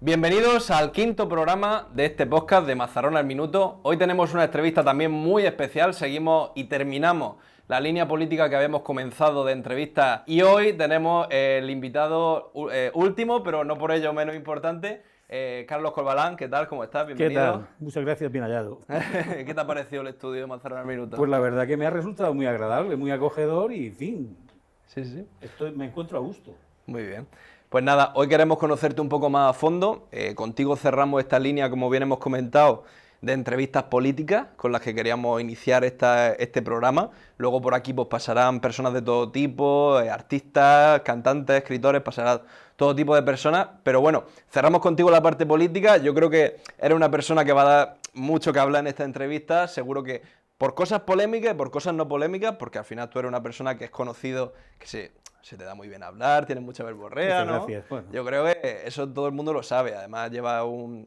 Bienvenidos al quinto programa de este podcast de Mazarrón al Minuto. Hoy tenemos una entrevista también muy especial. Seguimos y terminamos la línea política que habíamos comenzado de entrevistas. Y hoy tenemos el invitado último, pero no por ello menos importante, Carlos Corbalán. ¿Qué tal? ¿Cómo estás? Bienvenido. ¿Qué tal? Muchas gracias, bien hallado. ¿Qué te ha parecido el estudio de Mazarrón al Minuto? Pues la verdad que me ha resultado muy agradable, muy acogedor y, en fin, Sí. me encuentro a gusto. Muy bien. Pues nada, hoy queremos conocerte un poco más a fondo. Contigo cerramos esta línea, como bien hemos comentado, de entrevistas políticas con las que queríamos iniciar este programa. Luego por aquí pues pasarán personas de todo tipo, artistas, cantantes, escritores, pasará todo tipo de personas. Pero bueno, cerramos contigo la parte política. Yo creo que eres una persona que va a dar mucho que hablar en esta entrevista. Seguro que por cosas polémicas y por cosas no polémicas, porque al final tú eres una persona que es conocido, que se te da muy bien hablar, tienes mucha verborrea, Muchas ¿no? gracias. Bueno. Yo creo que eso todo el mundo lo sabe. Además,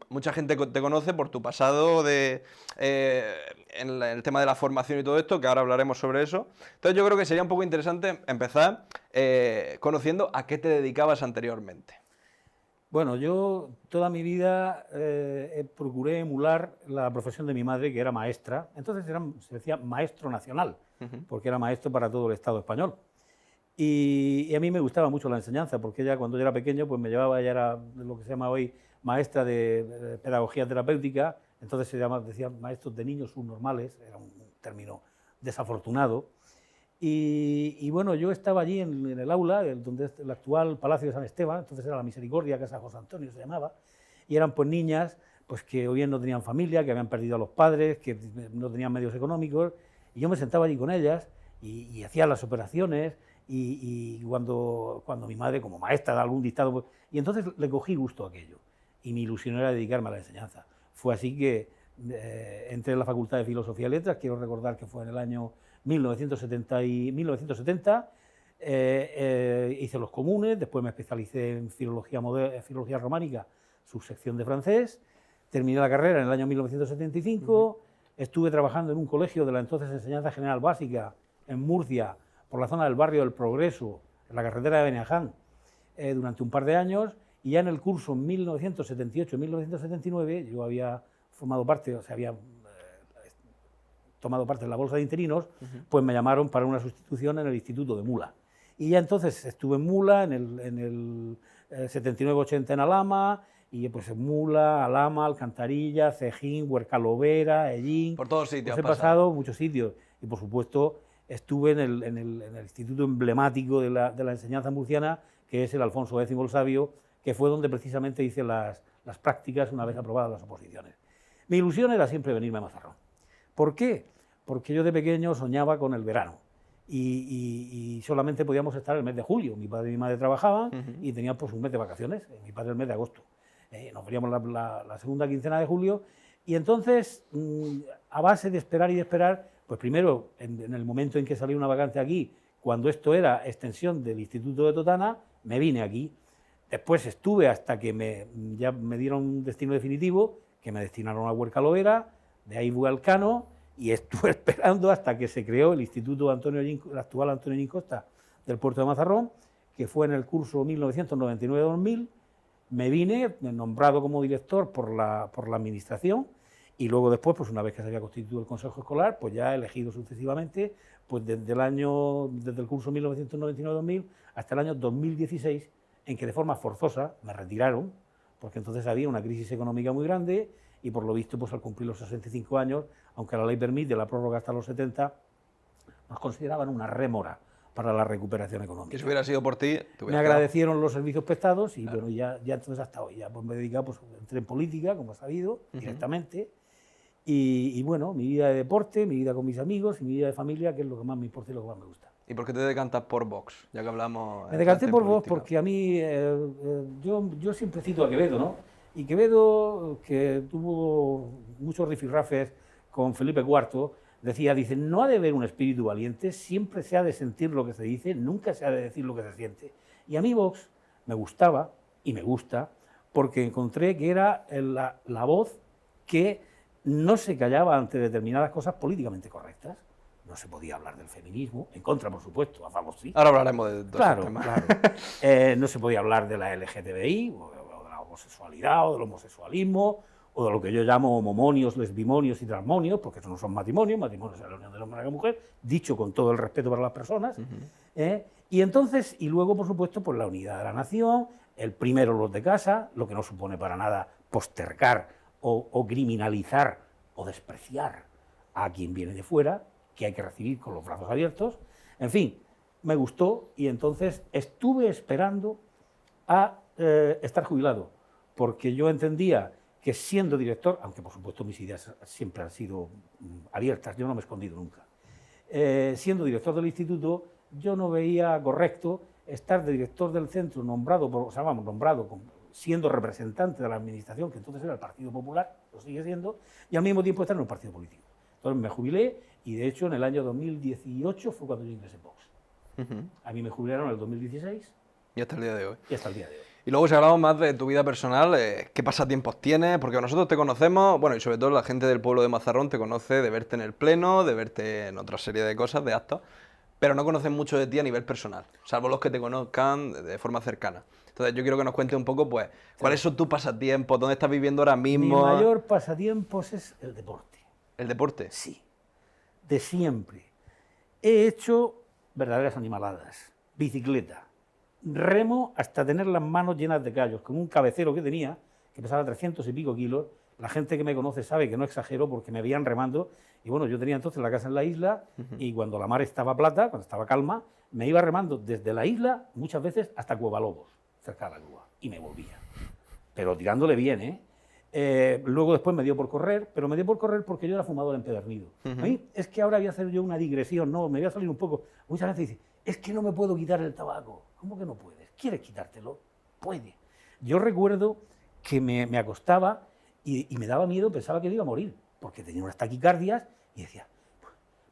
mucha gente te conoce por tu pasado en el tema de la formación y todo esto, que ahora hablaremos sobre eso. Entonces, yo creo que sería un poco interesante empezar conociendo a qué te dedicabas anteriormente. Bueno, yo toda mi vida procuré emular la profesión de mi madre, que era maestra. Entonces se decía maestro nacional, porque era maestro para todo el Estado español. Y a mí me gustaba mucho la enseñanza, porque ella cuando yo era pequeño pues me llevaba, ella era lo que se llama hoy maestra de pedagogía terapéutica, entonces decían maestros de niños subnormales, era un término desafortunado. Y bueno, yo estaba allí en el aula, donde es el actual Palacio de San Esteban, entonces era la Misericordia, Casa José Antonio se llamaba, y eran pues niñas pues que o bien no tenían familia, que habían perdido a los padres, que no tenían medios económicos, y yo me sentaba allí con ellas y hacía las operaciones. Y cuando mi madre, como maestra, da algún dictado, pues, y entonces le cogí gusto a aquello. Y mi ilusión era dedicarme a la enseñanza. Fue así que entré en la Facultad de Filosofía y Letras, quiero recordar que fue en el año 1970, hice los comunes, después me especialicé en filología románica, subsección de francés, terminé la carrera en el año 1975, estuve trabajando en un colegio de la entonces Enseñanza General Básica en Murcia, por la zona del barrio del Progreso, en la carretera de Beneján, durante un par de años, y ya en el curso 1978-1979 yo había formado parte, o sea, había tomado parte en la bolsa de interinos, pues me llamaron para una sustitución en el Instituto de Mula. Y ya entonces estuve en Mula, en el 79-80 en Alhama, y pues en Mula, Alhama, Alcantarilla, Cejín, Huercalovera, Ellín. Por todos sitios. Pues he pasado muchos sitios, y por supuesto estuve en el instituto emblemático de la enseñanza murciana, que es el Alfonso X el Sabio, que fue donde precisamente hice las prácticas una vez aprobadas las oposiciones. Mi ilusión era siempre venirme a Mazarrón. ¿Por qué? Porque yo de pequeño soñaba con el verano y solamente podíamos estar el mes de julio. Mi padre y mi madre trabajaban y tenían pues un mes de vacaciones, mi padre el mes de agosto. Nos veríamos la segunda quincena de julio y entonces, a base de esperar y de esperar, pues primero, en el momento en que salió una vacante aquí, cuando esto era extensión del Instituto de Totana, me vine aquí. Después estuve hasta que ya me dieron un destino definitivo, que me destinaron a Huercalovera, de ahí fui al Cano, y estuve esperando hasta que se creó el Instituto el actual Antonio Llín Costa del Puerto de Mazarrón, que fue en el curso 1999-2000. Me vine nombrado como director por la administración. Y luego después, pues una vez que se había constituido el Consejo Escolar, pues ya he elegido sucesivamente, pues desde el curso 1999-2000 hasta el año 2016, en que de forma forzosa me retiraron, porque entonces había una crisis económica muy grande y por lo visto, pues al cumplir los 65 años, aunque la ley permite la prórroga hasta los 70, nos consideraban una rémora para la recuperación económica. Que si hubiera sido por ti, me agradecieron los servicios prestados y bueno, ya entonces hasta hoy, ya pues me he dedicado, pues entré en política, como has sabido, directamente. Y bueno, mi vida de deporte, mi vida con mis amigos y mi vida de familia, que es lo que más me importa y lo que más me gusta. ¿Y por qué te decantas por Vox? Ya que hablamos... Me decanté por Vox porque a mí, yo siempre cito a Quevedo, ¿no? Y Quevedo, que tuvo muchos rifirrafes con Felipe IV, dice, no ha de haber un espíritu valiente, siempre se ha de sentir lo que se dice, nunca se ha de decir lo que se siente. Y a mí Vox me gustaba y me gusta porque encontré que era la voz que no se callaba ante determinadas cosas políticamente correctas. No se podía hablar del feminismo, en contra, por supuesto, a favor sí. Ahora hablaremos de todo claro, ese tema. Claro. No se podía hablar de la LGTBI o homosexualidad o del homosexualismo, o de lo que yo llamo homomonios, lesbimonios y transmonios, porque eso no son matrimonios, matrimonios es la unión del hombre y la mujer, dicho con todo el respeto para las personas. Y entonces, y luego, por supuesto, pues la unidad de la nación, el primero los de casa, lo que no supone para nada postergar o criminalizar o despreciar a quien viene de fuera, que hay que recibir con los brazos abiertos. En fin, me gustó y entonces estuve esperando a estar jubilado, porque yo entendía que siendo director, aunque por supuesto mis ideas siempre han sido abiertas, yo no me he escondido nunca, siendo director del instituto, yo no veía correcto estar de director del centro nombrado, siendo representante de la administración, que entonces era el Partido Popular, lo sigue siendo, y al mismo tiempo estar en un partido político. Entonces me jubilé y de hecho en el año 2018 fue cuando yo ingresé en Vox. A mí me jubilaron en el 2016. Y hasta el día de hoy. Y hasta el día de hoy. Y luego si hablamos más de tu vida personal, ¿qué pasatiempos tienes? Porque nosotros te conocemos, bueno, y sobre todo la gente del pueblo de Mazarrón te conoce de verte en el pleno, de verte en otra serie de cosas, de actos, pero no conocen mucho de ti a nivel personal, salvo los que te conozcan de forma cercana. Entonces yo quiero que nos cuentes un poco, pues, ¿cuáles son tus pasatiempos? ¿Dónde estás viviendo ahora mismo? Mi mayor pasatiempos es el deporte. ¿El deporte? Sí, de siempre. He hecho verdaderas animaladas, bicicleta, remo hasta tener las manos llenas de callos, con un cabecero que tenía, que pesaba 300 y pico kilos. La gente que me conoce sabe que no exagero porque me veían remando. Y bueno, yo tenía entonces la casa en la isla y cuando la mar estaba plata, cuando estaba calma, me iba remando desde la isla muchas veces hasta Cuevalobos, cerca de la grúa, y me volvía. Pero tirándole bien, ¿eh? Luego después me dio por correr, pero me dio por correr porque yo era fumador empedernido. A mí es que ahora voy a hacer yo una digresión, no, me voy a salir un poco. Muchas veces dicen, es que no me puedo quitar el tabaco. ¿Cómo que no puedes? ¿Quieres quitártelo? Puede. Yo recuerdo que me acostaba y me daba miedo, pensaba que me iba a morir, porque tenía unas taquicardias y decía,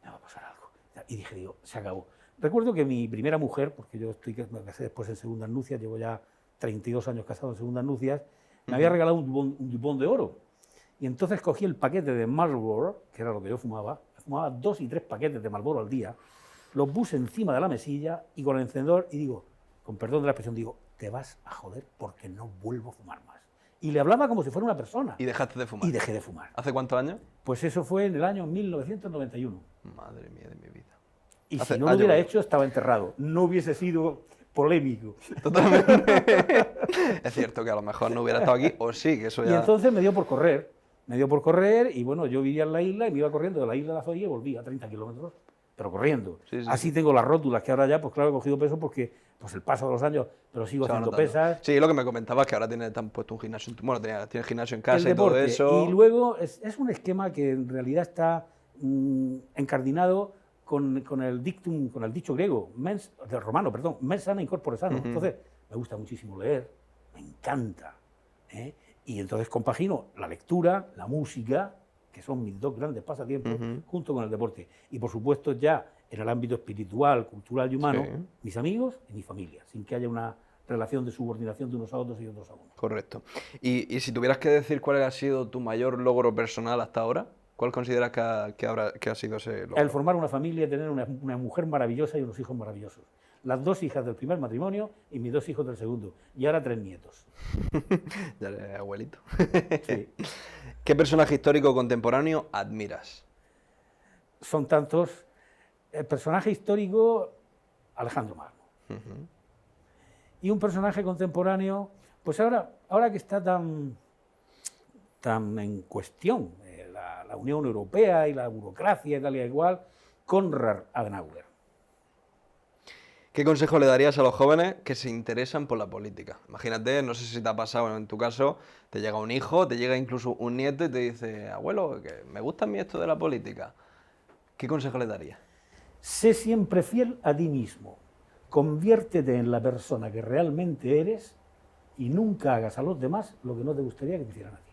me va a pasar algo. Y dije, digo, se acabó. Recuerdo que mi primera mujer, porque yo me casé después en segundas nupcias, llevo ya 32 años casado en segundas nupcias, me había regalado un Dupont de oro. Y entonces cogí el paquete de Marlboro, que era lo que yo fumaba 2 y 3 paquetes de Marlboro al día, los puse encima de la mesilla y con el encendedor y digo, con perdón de la expresión, digo, te vas a joder porque no vuelvo a fumar más. Y le hablaba como si fuera una persona. ¿Y dejaste de fumar? Y dejé de fumar. ¿Hace cuántos años? Pues eso fue en el año 1991. Madre mía de mi vida. Y si no lo hubiera hecho, estaba enterrado. No hubiese sido polémico. Totalmente. Es cierto que a lo mejor no hubiera estado aquí, o sí, que eso ya... Y entonces me dio por correr. Y bueno, yo vivía en la isla y me iba corriendo de la isla de la Zoya y volvía a 30 kilómetros, pero corriendo. Sí, así tengo las rótulas, que ahora ya, pues claro, he cogido peso porque pues el paso de los años, pero sigo haciendo pesas. Sí, lo que me comentabas que ahora tienes puesto un gimnasio, bueno, tienes gimnasio en casa y todo eso. Y luego es un esquema que en realidad está encardinado con el dictum, con el dicho griego, mens sana in corpore sano. Entonces, me gusta muchísimo leer, me encanta. Y entonces compagino la lectura, la música, que son mis dos grandes pasatiempos, junto con el deporte. Y por supuesto ya en el ámbito espiritual, cultural y humano, mis amigos y mi familia, sin que haya una relación de subordinación de unos a otros y otros a unos. Correcto. Y si tuvieras que decir cuál ha sido tu mayor logro personal hasta ahora, ¿cuál consideras que ha sido ese logro? El formar una familia, tener una mujer maravillosa y unos hijos maravillosos. Las 2 hijas del primer matrimonio y mis 2 hijos del segundo. Y ahora 3 nietos. Ya eres abuelito. Sí. ¿Qué personaje histórico contemporáneo admiras? Son tantos. El personaje histórico, Alejandro Magno. Y un personaje contemporáneo, pues ahora que está tan en cuestión la Unión Europea y la burocracia y tal y igual, Konrad Adenauer. ¿Qué consejo le darías a los jóvenes que se interesan por la política? Imagínate, no sé si te ha pasado en tu caso, te llega un hijo, te llega incluso un nieto y te dice, abuelo, que me gusta a mí esto de la política. ¿Qué consejo le darías? Sé siempre fiel a ti mismo, conviértete en la persona que realmente eres y nunca hagas a los demás lo que no te gustaría que te hicieran a ti.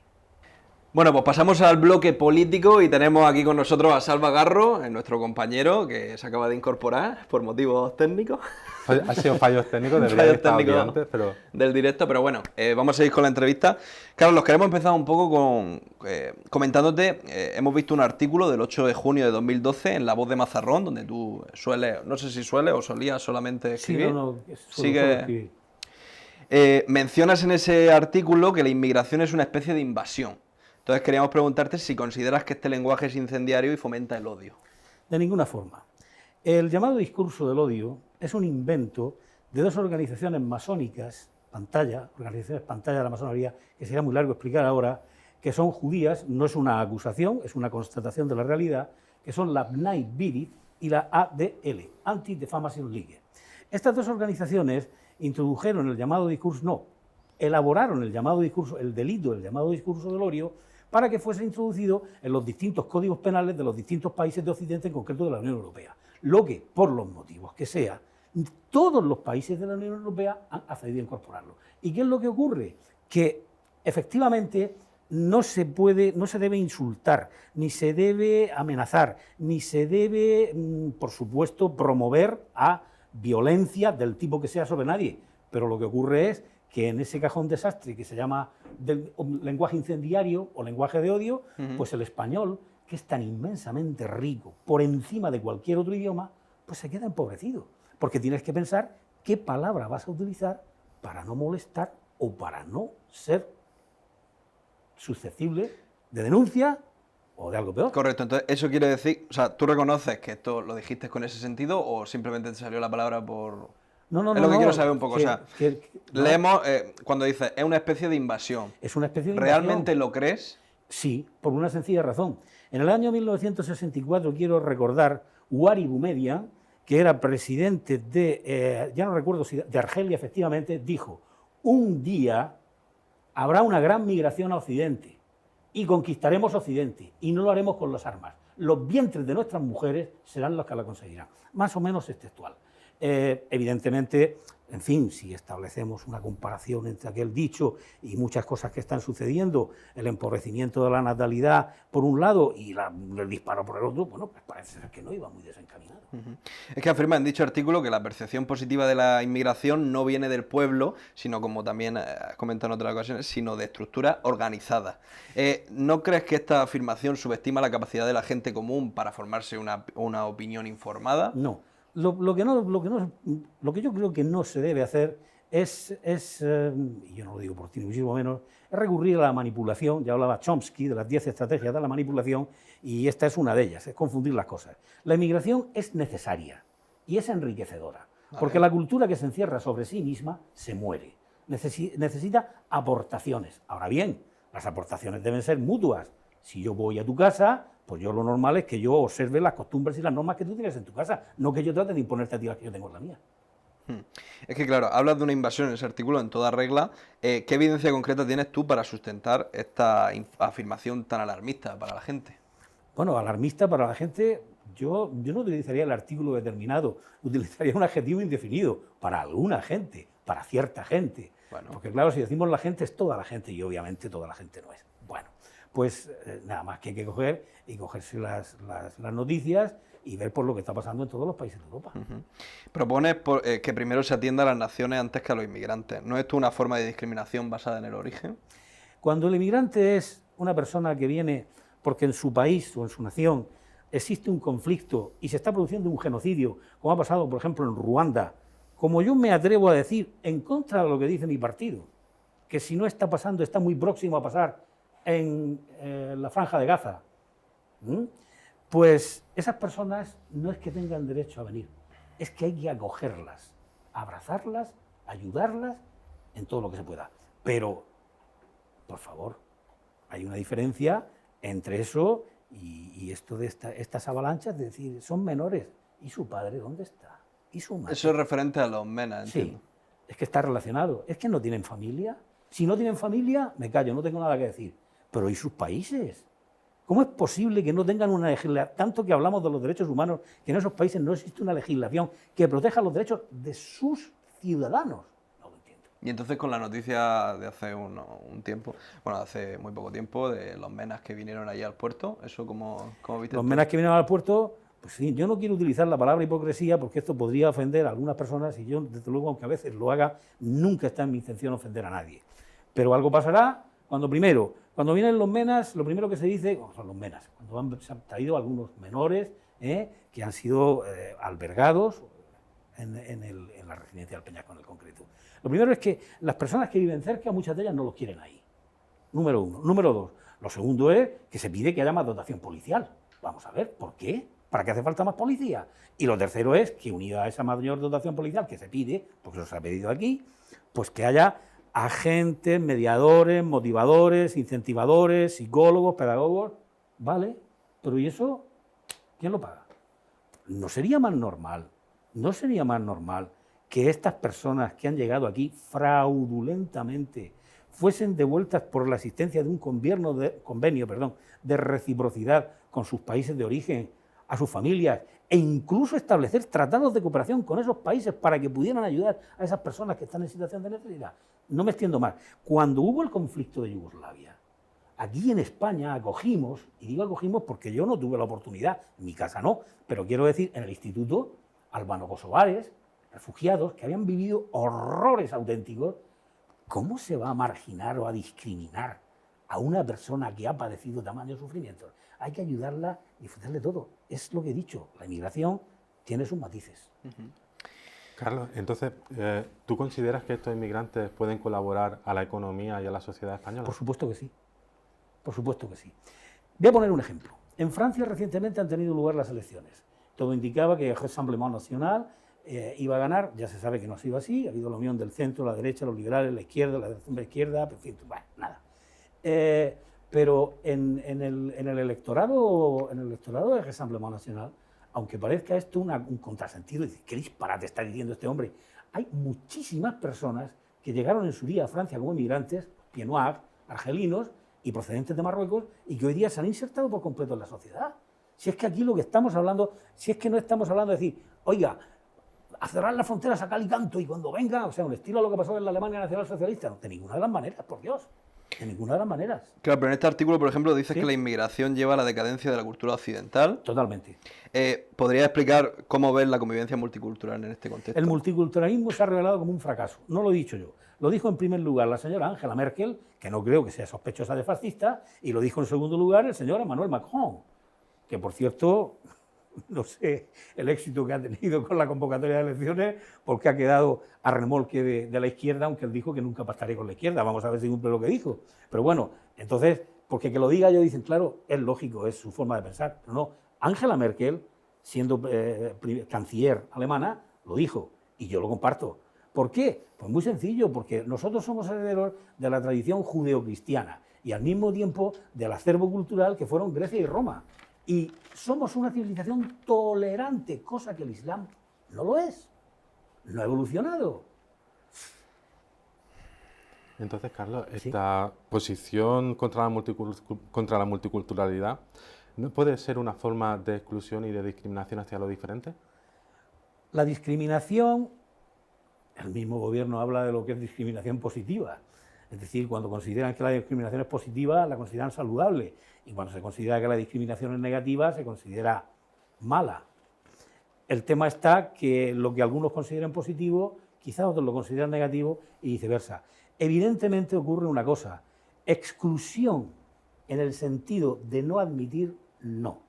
Bueno, pues pasamos al bloque político y tenemos aquí con nosotros a Salva Garro, nuestro compañero que se acaba de incorporar por motivos técnicos. Ha sido fallos técnicos, debería haber estado aquí antes, pero... Del directo, pero bueno, vamos a seguir con la entrevista. Carlos, queremos empezar un poco comentándote, hemos visto un artículo del 8 de junio de 2012 en La Voz de Mazarrón, donde tú sueles, no sé si sueles o solías solamente escribir. Sí, solo escribir. Mencionas en ese artículo que la inmigración es una especie de invasión. Entonces queríamos preguntarte si consideras que este lenguaje es incendiario y fomenta el odio. De ninguna forma. El llamado discurso del odio es un invento de dos organizaciones masónicas, organizaciones pantalla de la masonería, que sería muy largo explicar ahora, que son judías, no es una acusación, es una constatación de la realidad, que son la Bnai B'rith y la ADL, Anti-Defamation League. Estas dos organizaciones introdujeron el llamado discurso, no, elaboraron el llamado discurso, el delito del llamado discurso del odio, para que fuese introducido en los distintos códigos penales de los distintos países de Occidente, en concreto de la Unión Europea. Lo que, por los motivos que sea, todos los países de la Unión Europea han accedido a incorporarlo. ¿Y qué es lo que ocurre? Que efectivamente no se debe insultar, ni se debe amenazar, ni se debe, por supuesto, promover a violencia del tipo que sea sobre nadie. Pero lo que ocurre es que en ese cajón desastre que se llama lenguaje incendiario o lenguaje de odio, pues el español, que es tan inmensamente rico, por encima de cualquier otro idioma, pues se queda empobrecido. Porque tienes que pensar qué palabra vas a utilizar para no molestar o para no ser susceptible de denuncia o de algo peor. Correcto, entonces eso quiere decir, o sea, ¿tú reconoces que esto lo dijiste con ese sentido o simplemente te salió la palabra por...? No, es lo que quiero saber un poco, o sea, no. leemos cuando dices, es una especie de invasión. Es una especie de invasión. ¿Realmente lo crees? Sí, por una sencilla razón. En el año 1964, quiero recordar, Ouari Boumediene, que era presidente de, ya no recuerdo si de Argelia, efectivamente, dijo, un día habrá una gran migración a Occidente y conquistaremos Occidente y no lo haremos con las armas. Los vientres de nuestras mujeres serán los que la conseguirán. Más o menos es textual. Evidentemente, en fin, si establecemos una comparación entre aquel dicho y muchas cosas que están sucediendo, el empobrecimiento de la natalidad por un lado y el disparo por el otro, bueno, pues parece ser que no iba muy desencaminado. Es que afirma en dicho artículo que la percepción positiva de la inmigración no viene del pueblo, sino, como también has comentado en otras ocasiones, sino de estructuras organizadas. ¿No crees que esta afirmación subestima la capacidad de la gente común para formarse una opinión informada? No. Lo que yo creo que no se debe hacer es y yo no lo digo por ti, ni muchísimo menos, es recurrir a la manipulación. Ya hablaba Chomsky de las 10 estrategias de la manipulación y esta es una de ellas, es confundir las cosas. La inmigración es necesaria y es enriquecedora, porque la cultura que se encierra sobre sí misma se muere, necesita aportaciones. Ahora bien, las aportaciones deben ser mutuas. Si yo voy a tu casa, pues yo lo normal es que yo observe las costumbres y las normas que tú tienes en tu casa, no que yo trate de imponerte a ti las que yo tengo en la mía. Es que claro, hablas de una invasión en ese artículo en toda regla. ¿Qué evidencia concreta tienes tú para sustentar esta afirmación tan alarmista para la gente? Bueno, alarmista para la gente, yo no utilizaría el artículo determinado, utilizaría un adjetivo indefinido para alguna gente, para cierta gente. Bueno. Porque claro, si decimos la gente es toda la gente y obviamente toda la gente no es. Bueno, pues nada más que hay que coger y cogerse las noticias y ver por lo que está pasando en todos los países de Europa. Propones que primero se atienda a las naciones antes que a los inmigrantes. ¿No es esto una forma de discriminación basada en el origen? Cuando el inmigrante es una persona que viene porque en su país o en su nación existe un conflicto y se está produciendo un genocidio, como ha pasado, por ejemplo, en Ruanda, como yo me atrevo a decir, en contra de lo que dice mi partido, que si no está pasando, está muy próximo a pasar en la Franja de Gaza, pues esas personas no es que tengan derecho a venir, es que hay que acogerlas, abrazarlas, ayudarlas en todo lo que se pueda. Pero, por favor, hay una diferencia entre eso y esto de estas avalanchas, es decir, son menores. ¿Y su padre dónde está? ¿Y su madre? Eso es referente a los MENA, entiendo. Sí, es que está relacionado. Es que no tienen familia. Si no tienen familia, me callo, no tengo nada que decir. Pero ¿y sus países? ¿Cómo es posible que no tengan una legislación? Tanto que hablamos de los derechos humanos, que en esos países no existe una legislación que proteja los derechos de sus ciudadanos. No lo entiendo. Y entonces con la noticia de hace un tiempo, bueno, hace muy poco tiempo, de los menas que vinieron allí al puerto, ¿eso cómo viste? Los menas que vinieron al puerto, pues sí, yo no quiero utilizar la palabra hipocresía porque esto podría ofender a algunas personas y yo, desde luego, aunque a veces lo haga, nunca está en mi intención ofender a nadie. Pero algo pasará cuando vienen los menas, lo primero que se dice, son los menas, cuando se han traído algunos menores que han sido albergados en la residencia del Peñasco en el concreto. Lo primero es que las personas que viven cerca, muchas de ellas no los quieren ahí. Número uno. Número dos. Lo segundo es que se pide que haya más dotación policial. Vamos a ver, ¿por qué? ¿Para qué hace falta más policía? Y lo tercero es que, unido a esa mayor dotación policial que se pide, porque se ha pedido aquí, pues que haya agentes, mediadores, motivadores, incentivadores, psicólogos, pedagogos, ¿vale? Pero ¿y eso quién lo paga? ¿No sería más normal que estas personas que han llegado aquí fraudulentamente fuesen devueltas por la existencia de un convenio de reciprocidad con sus países de origen, a sus familias, e incluso establecer tratados de cooperación con esos países para que pudieran ayudar a esas personas que están en situación de necesidad? No me extiendo más. Cuando hubo el conflicto de Yugoslavia, aquí en España acogimos, y digo acogimos porque yo no tuve la oportunidad, en mi casa no, pero quiero decir, en el instituto, albano-kosovares, refugiados que habían vivido horrores auténticos. ¿Cómo se va a marginar o a discriminar a una persona que ha padecido tamaños sufrimientos? Hay que ayudarla y ofrecerle todo. Es lo que he dicho, la inmigración tiene sus matices. Carlos, entonces, ¿tú consideras que estos inmigrantes pueden colaborar a la economía y a la sociedad española? Por supuesto que sí, por supuesto que sí. Voy a poner un ejemplo. En Francia recientemente han tenido lugar las elecciones. Todo indicaba que el Rassemblement National iba a ganar, ya se sabe que no ha sido así, ha habido la unión del centro, la derecha, los liberales, la izquierda, en fin, bueno, nada. Pero en el electorado del Rassemblement National, aunque parezca esto un contrasentido, y ¿qué disparate está diciendo este hombre? Hay muchísimas personas que llegaron en su día a Francia como inmigrantes, pieds noirs, argelinos y procedentes de Marruecos, y que hoy día se han insertado por completo en la sociedad. Si es que aquí lo que estamos hablando, si es que no estamos hablando de decir, oiga, a cerrar las fronteras a cal y canto y cuando venga, o sea, un estilo a lo que pasó en la Alemania Nacional Socialista, no, de ninguna de las maneras, por Dios, de ninguna de las maneras. Claro, pero en este artículo, por ejemplo, dices ¿Sí? que la inmigración lleva a la decadencia de la cultura occidental. Totalmente. ¿Podrías explicar cómo ves la convivencia multicultural en este contexto? El multiculturalismo se ha revelado como un fracaso, no lo he dicho yo. Lo dijo en primer lugar la señora Angela Merkel, que no creo que sea sospechosa de fascista, y lo dijo en segundo lugar el señor Emmanuel Macron, que por cierto, no sé el éxito que ha tenido con la convocatoria de elecciones, porque ha quedado a remolque de la izquierda, aunque él dijo que nunca pactaré con la izquierda. Vamos a ver si cumple lo que dijo. Pero bueno, entonces, porque que lo diga yo, dicen, claro, es lógico, es su forma de pensar. Pero no, Angela Merkel, siendo canciller alemana, lo dijo, y yo lo comparto. ¿Por qué? Pues muy sencillo, porque nosotros somos herederos de la tradición judeocristiana y al mismo tiempo del acervo cultural que fueron Grecia y Roma. Y somos una civilización tolerante, cosa que el Islam no lo es, no ha evolucionado. Entonces, Carlos, ¿Sí? esta posición contra la multiculturalidad, ¿no puede ser una forma de exclusión y de discriminación hacia lo diferente? La discriminación, el mismo gobierno habla de lo que es discriminación positiva. Es decir, cuando consideran que la discriminación es positiva, la consideran saludable. Y cuando se considera que la discriminación es negativa, se considera mala. El tema está que lo que algunos consideran positivo, quizás otros lo consideran negativo y viceversa. Evidentemente ocurre una cosa, exclusión en el sentido de no admitir, no.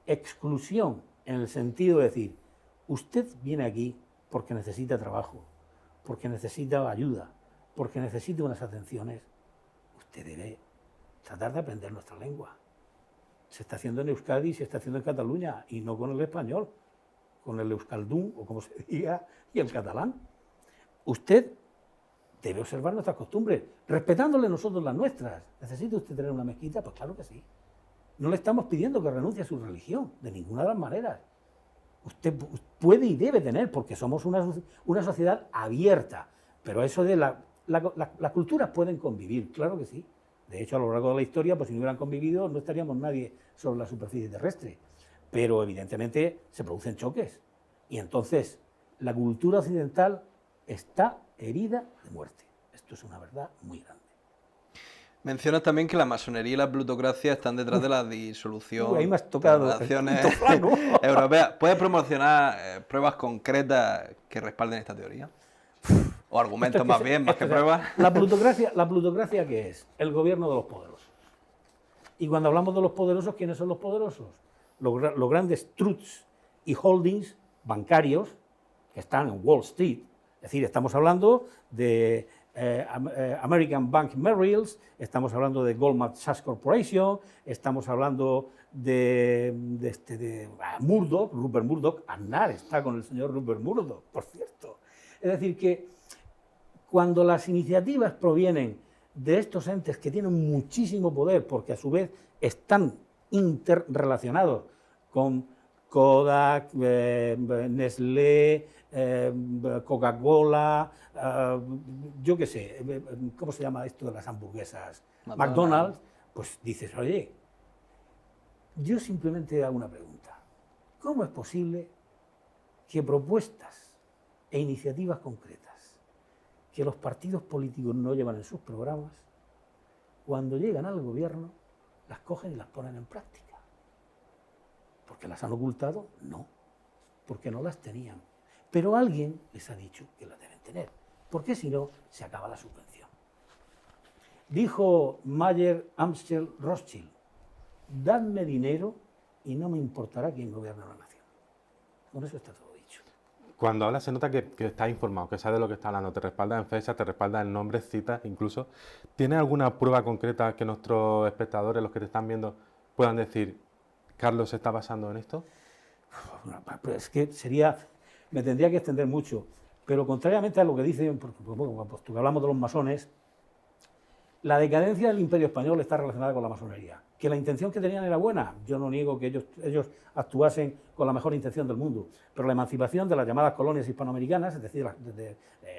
Exclusión en el sentido de decir, usted viene aquí porque necesita trabajo, porque necesita ayuda, porque necesita unas atenciones, usted debe tratar de aprender nuestra lengua. Se está haciendo en Euskadi, se está haciendo en Cataluña, y no con el español, con el euskaldún, o como se diga, y el catalán. Usted debe observar nuestras costumbres, respetándole nosotros las nuestras. ¿Necesita usted tener una mezquita? Pues claro que sí. No le estamos pidiendo que renuncie a su religión, de ninguna de las maneras. Usted puede y debe tener, porque somos una sociedad abierta, pero eso de las culturas pueden convivir, claro que sí. De hecho, a lo largo de la historia, pues si no hubieran convivido, no estaríamos nadie sobre la superficie terrestre. Pero evidentemente se producen choques. Y entonces la cultura occidental está herida de muerte. Esto es una verdad muy grande. Mencionas también que la masonería y la plutocracia están detrás de la disolución Ahí me has tocado de las naciones europeas. ¿Puedes promocionar pruebas concretas que respalden esta teoría? O argumentos más bien, más que pruebas. La plutocracia, ¿qué es? El gobierno de los poderosos. Y cuando hablamos de los poderosos, ¿quiénes son los poderosos? Los grandes trusts y holdings bancarios que están en Wall Street, es decir, estamos hablando de American Bank Merrills, estamos hablando de Goldman Sachs Corporation, estamos hablando de Murdoch, Rupert Murdoch. Aznar está con el señor Rupert Murdoch, por cierto. Es decir, que cuando las iniciativas provienen de estos entes que tienen muchísimo poder, porque a su vez están interrelacionados con Kodak, Nestlé, Coca-Cola, yo qué sé, ¿cómo se llama esto de las hamburguesas? McDonald's, pues dices, oye, yo simplemente hago una pregunta. ¿Cómo es posible que propuestas e iniciativas concretas que los partidos políticos no llevan en sus programas, cuando llegan al gobierno, las cogen y las ponen en práctica? ¿Porque las han ocultado? No, porque no las tenían. Pero alguien les ha dicho que las deben tener, porque si no, se acaba la subvención. Dijo Mayer Amschel Rothschild, dadme dinero y no me importará quién gobierna la nación. Con eso está todo dicho. Cuando hablas se nota que estás informado, que sabes de lo que estás hablando, te respalda en fechas, te respalda en nombres, citas incluso. ¿Tienes alguna prueba concreta que nuestros espectadores, los que te están viendo, puedan decir, Carlos se está basando en esto? Pues es que me tendría que extender mucho, pero contrariamente a lo que dicen, porque hablamos de los masones, la decadencia del Imperio Español está relacionada con la masonería. ¿Que la intención que tenían era buena? Yo no niego que ellos actuasen con la mejor intención del mundo, pero la emancipación de las llamadas colonias hispanoamericanas, es decir, de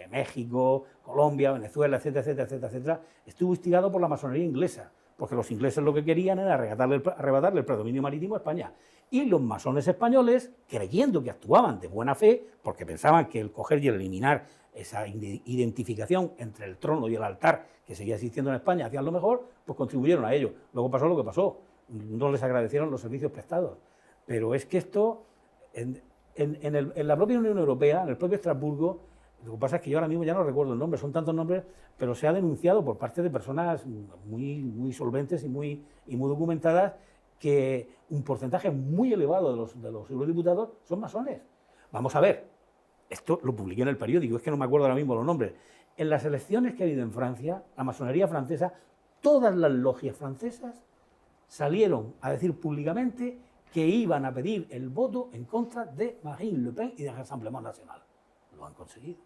México, Colombia, Venezuela, etcétera, etcétera, etcétera, etcétera, estuvo instigado por la masonería inglesa, porque los ingleses lo que querían era arrebatarle el predominio marítimo a España. Y los masones españoles, creyendo que actuaban de buena fe, porque pensaban que el coger y el eliminar esa identificación entre el trono y el altar que seguía existiendo en España hacían lo mejor, pues contribuyeron a ello. Luego pasó lo que pasó, no les agradecieron los servicios prestados. Pero es que esto, en la propia Unión Europea, en el propio Estrasburgo, lo que pasa es que yo ahora mismo ya no recuerdo el nombre, son tantos nombres, pero se ha denunciado por parte de personas muy solventes y muy documentadas que un porcentaje muy elevado de los eurodiputados son masones. Vamos a ver, esto lo publiqué en el periódico, es que no me acuerdo ahora mismo los nombres. En las elecciones que ha habido en Francia, la masonería francesa, todas las logias francesas salieron a decir públicamente que iban a pedir el voto en contra de Marine Le Pen y del Rassemblement National. Lo han conseguido.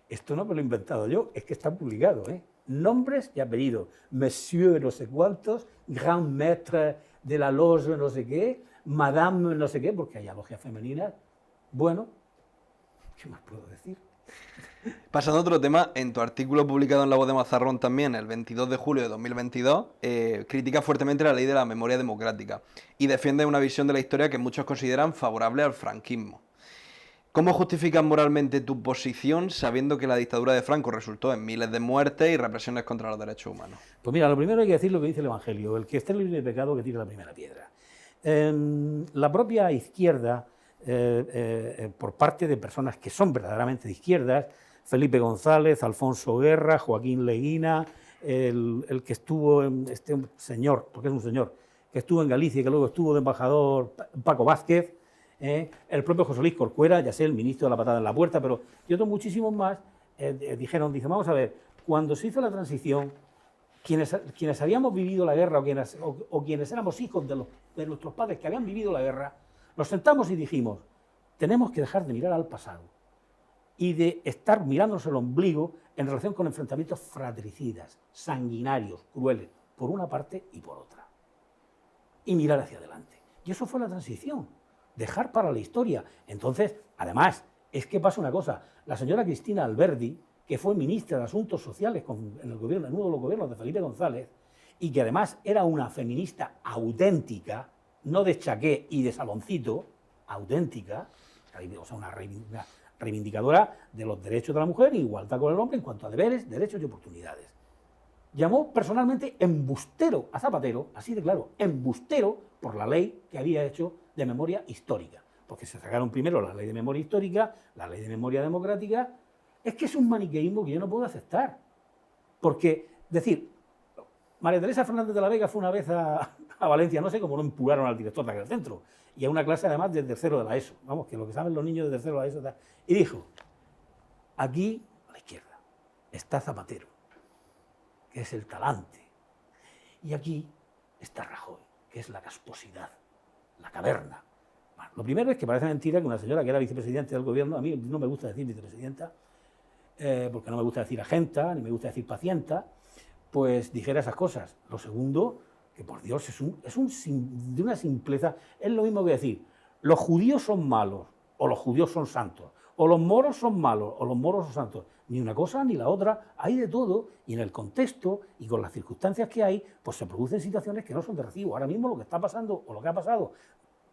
Esto no me lo he inventado yo, es que está publicado, ¿eh? Nombres y apellidos. Monsieur no sé cuántos, Grand Maître de la Loge no sé qué, Madame no sé qué, porque hay logias femeninas. Bueno, ¿qué más puedo decir? Pasando a otro tema, en tu artículo publicado en La Voz de Mazarrón también, el 22 de julio de 2022, critica fuertemente la ley de la memoria democrática y defiende una visión de la historia que muchos consideran favorable al franquismo. ¿Cómo justificas moralmente tu posición sabiendo que la dictadura de Franco resultó en miles de muertes y represiones contra los derechos humanos? Pues mira, lo primero hay que decir lo que dice el Evangelio, el que esté libre de pecado que tire la primera piedra. La propia izquierda, por parte de personas que son verdaderamente de izquierdas, Felipe González, Alfonso Guerra, Joaquín Leguina, el que estuvo, este señor, porque es un señor, que estuvo en Galicia y que luego estuvo de embajador, Paco Vázquez, el propio José Luis Corcuera, ya sé, el ministro de la patada en la puerta, pero y otros muchísimos más, dijeron, vamos a ver, cuando se hizo la transición, quienes habíamos vivido la guerra o quienes éramos hijos de nuestros padres que habían vivido la guerra, nos sentamos y dijimos, tenemos que dejar de mirar al pasado y de estar mirándonos el ombligo en relación con enfrentamientos fratricidas, sanguinarios, crueles, por una parte y por otra, y mirar hacia adelante. Y eso fue la transición, dejar para la historia. Entonces, además, es que pasa una cosa, la señora Cristina Alberdi, que fue ministra de Asuntos Sociales en uno de los gobiernos de Felipe González, y que además era una feminista auténtica, no de chaqué y de saloncito, auténtica, o sea, una reivindicadora de los derechos de la mujer, igualdad con el hombre en cuanto a deberes, derechos y oportunidades. Llamó personalmente embustero a Zapatero, así de claro, embustero por la ley que había hecho de memoria histórica, porque se sacaron primero la ley de memoria histórica, la ley de memoria democrática. Es que es un maniqueísmo que yo no puedo aceptar, porque, decir, María Teresa Fernández de la Vega fue una vez a Valencia, no sé cómo no empuraron al director de aquel centro, y a una clase además de tercero de la ESO, vamos, que lo que saben los niños de tercero de la ESO, y dijo, Aquí, a la izquierda, está Zapatero, que es el talante. Y aquí está Rajoy, que es la casposidad, la caverna. Bueno, lo primero es que parece mentira que una señora que era vicepresidenta del gobierno, a mí no me gusta decir vicepresidenta, porque no me gusta decir agenta, ni me gusta decir pacienta, pues dijera esas cosas. Lo segundo, que por Dios, de una simpleza, es lo mismo que decir, los judíos son malos, o los judíos son santos, o los moros son malos, o los moros son santos. Ni una cosa ni la otra, hay de todo, y en el contexto y con las circunstancias que hay, pues se producen situaciones que no son de recibo. Ahora mismo lo que está pasando, o lo que ha pasado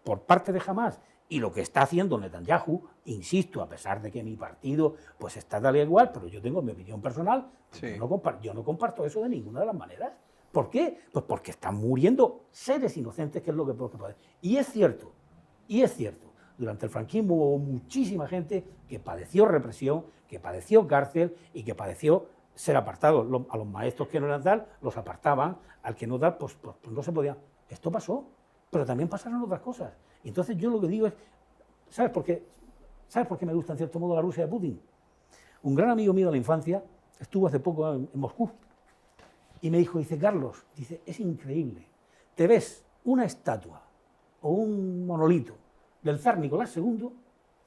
por parte de Hamás, y lo que está haciendo Netanyahu, insisto, a pesar de que mi partido pues está tal y igual, pero yo tengo mi opinión personal, Sí. yo no comparto eso de ninguna de las maneras. ¿Por qué? Pues porque están muriendo seres inocentes, que es lo que puede. Y es cierto, durante el franquismo hubo muchísima gente que padeció represión, que padeció cárcel y que padeció ser apartados. A los maestros que no eran tal, los apartaban, al que no tal, pues no se podía. Esto pasó, pero también pasaron otras cosas. Y entonces yo lo que digo es, ¿sabes por qué me gusta en cierto modo la Rusia de Putin? Un gran amigo mío de la infancia estuvo hace poco en Moscú y me dijo, dice, Carlos, dice, es increíble, te ves una estatua o un monolito del zar Nicolás II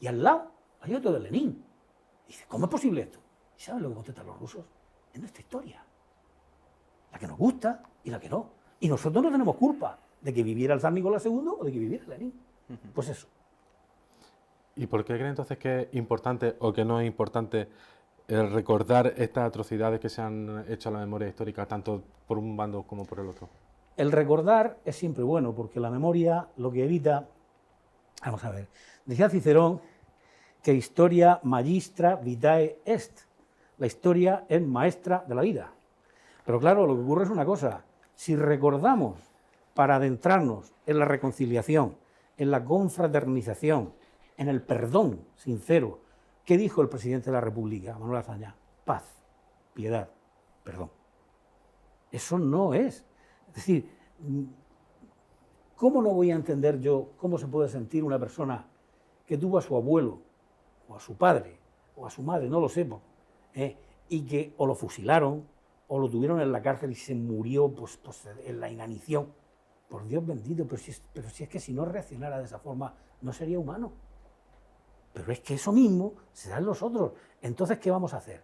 y al lado hay otro de Lenin. Dice, ¿cómo es posible esto? ¿Y saben lo que contestan los rusos? Es nuestra historia, la que nos gusta y la que no. Y nosotros no tenemos culpa de que viviera el zar Nicolás II o de que viviera Lenin. Pues eso. ¿Y por qué creen entonces que es importante o que no es importante el recordar estas atrocidades que se han hecho a la memoria histórica, tanto por un bando como por el otro? El recordar es siempre bueno, porque la memoria lo que evita... Vamos a ver, decía Cicerón que historia magistra vitae est. La historia es maestra de la vida. Pero claro, lo que ocurre es una cosa. Si recordamos para adentrarnos en la reconciliación, en la confraternización, en el perdón sincero, ¿qué dijo el presidente de la República, Manuel Azaña? Paz, piedad, perdón. Eso no es. Es decir, ¿cómo no voy a entender yo cómo se puede sentir una persona que tuvo a su abuelo, o a su padre, o a su madre, no lo sé, y que o lo fusilaron, o lo tuvieron en la cárcel y se murió pues en la inanición? Por Dios bendito, pero si es que si no reaccionara de esa forma, no sería humano. Pero es que eso mismo se da en los otros. Entonces, ¿qué vamos a hacer?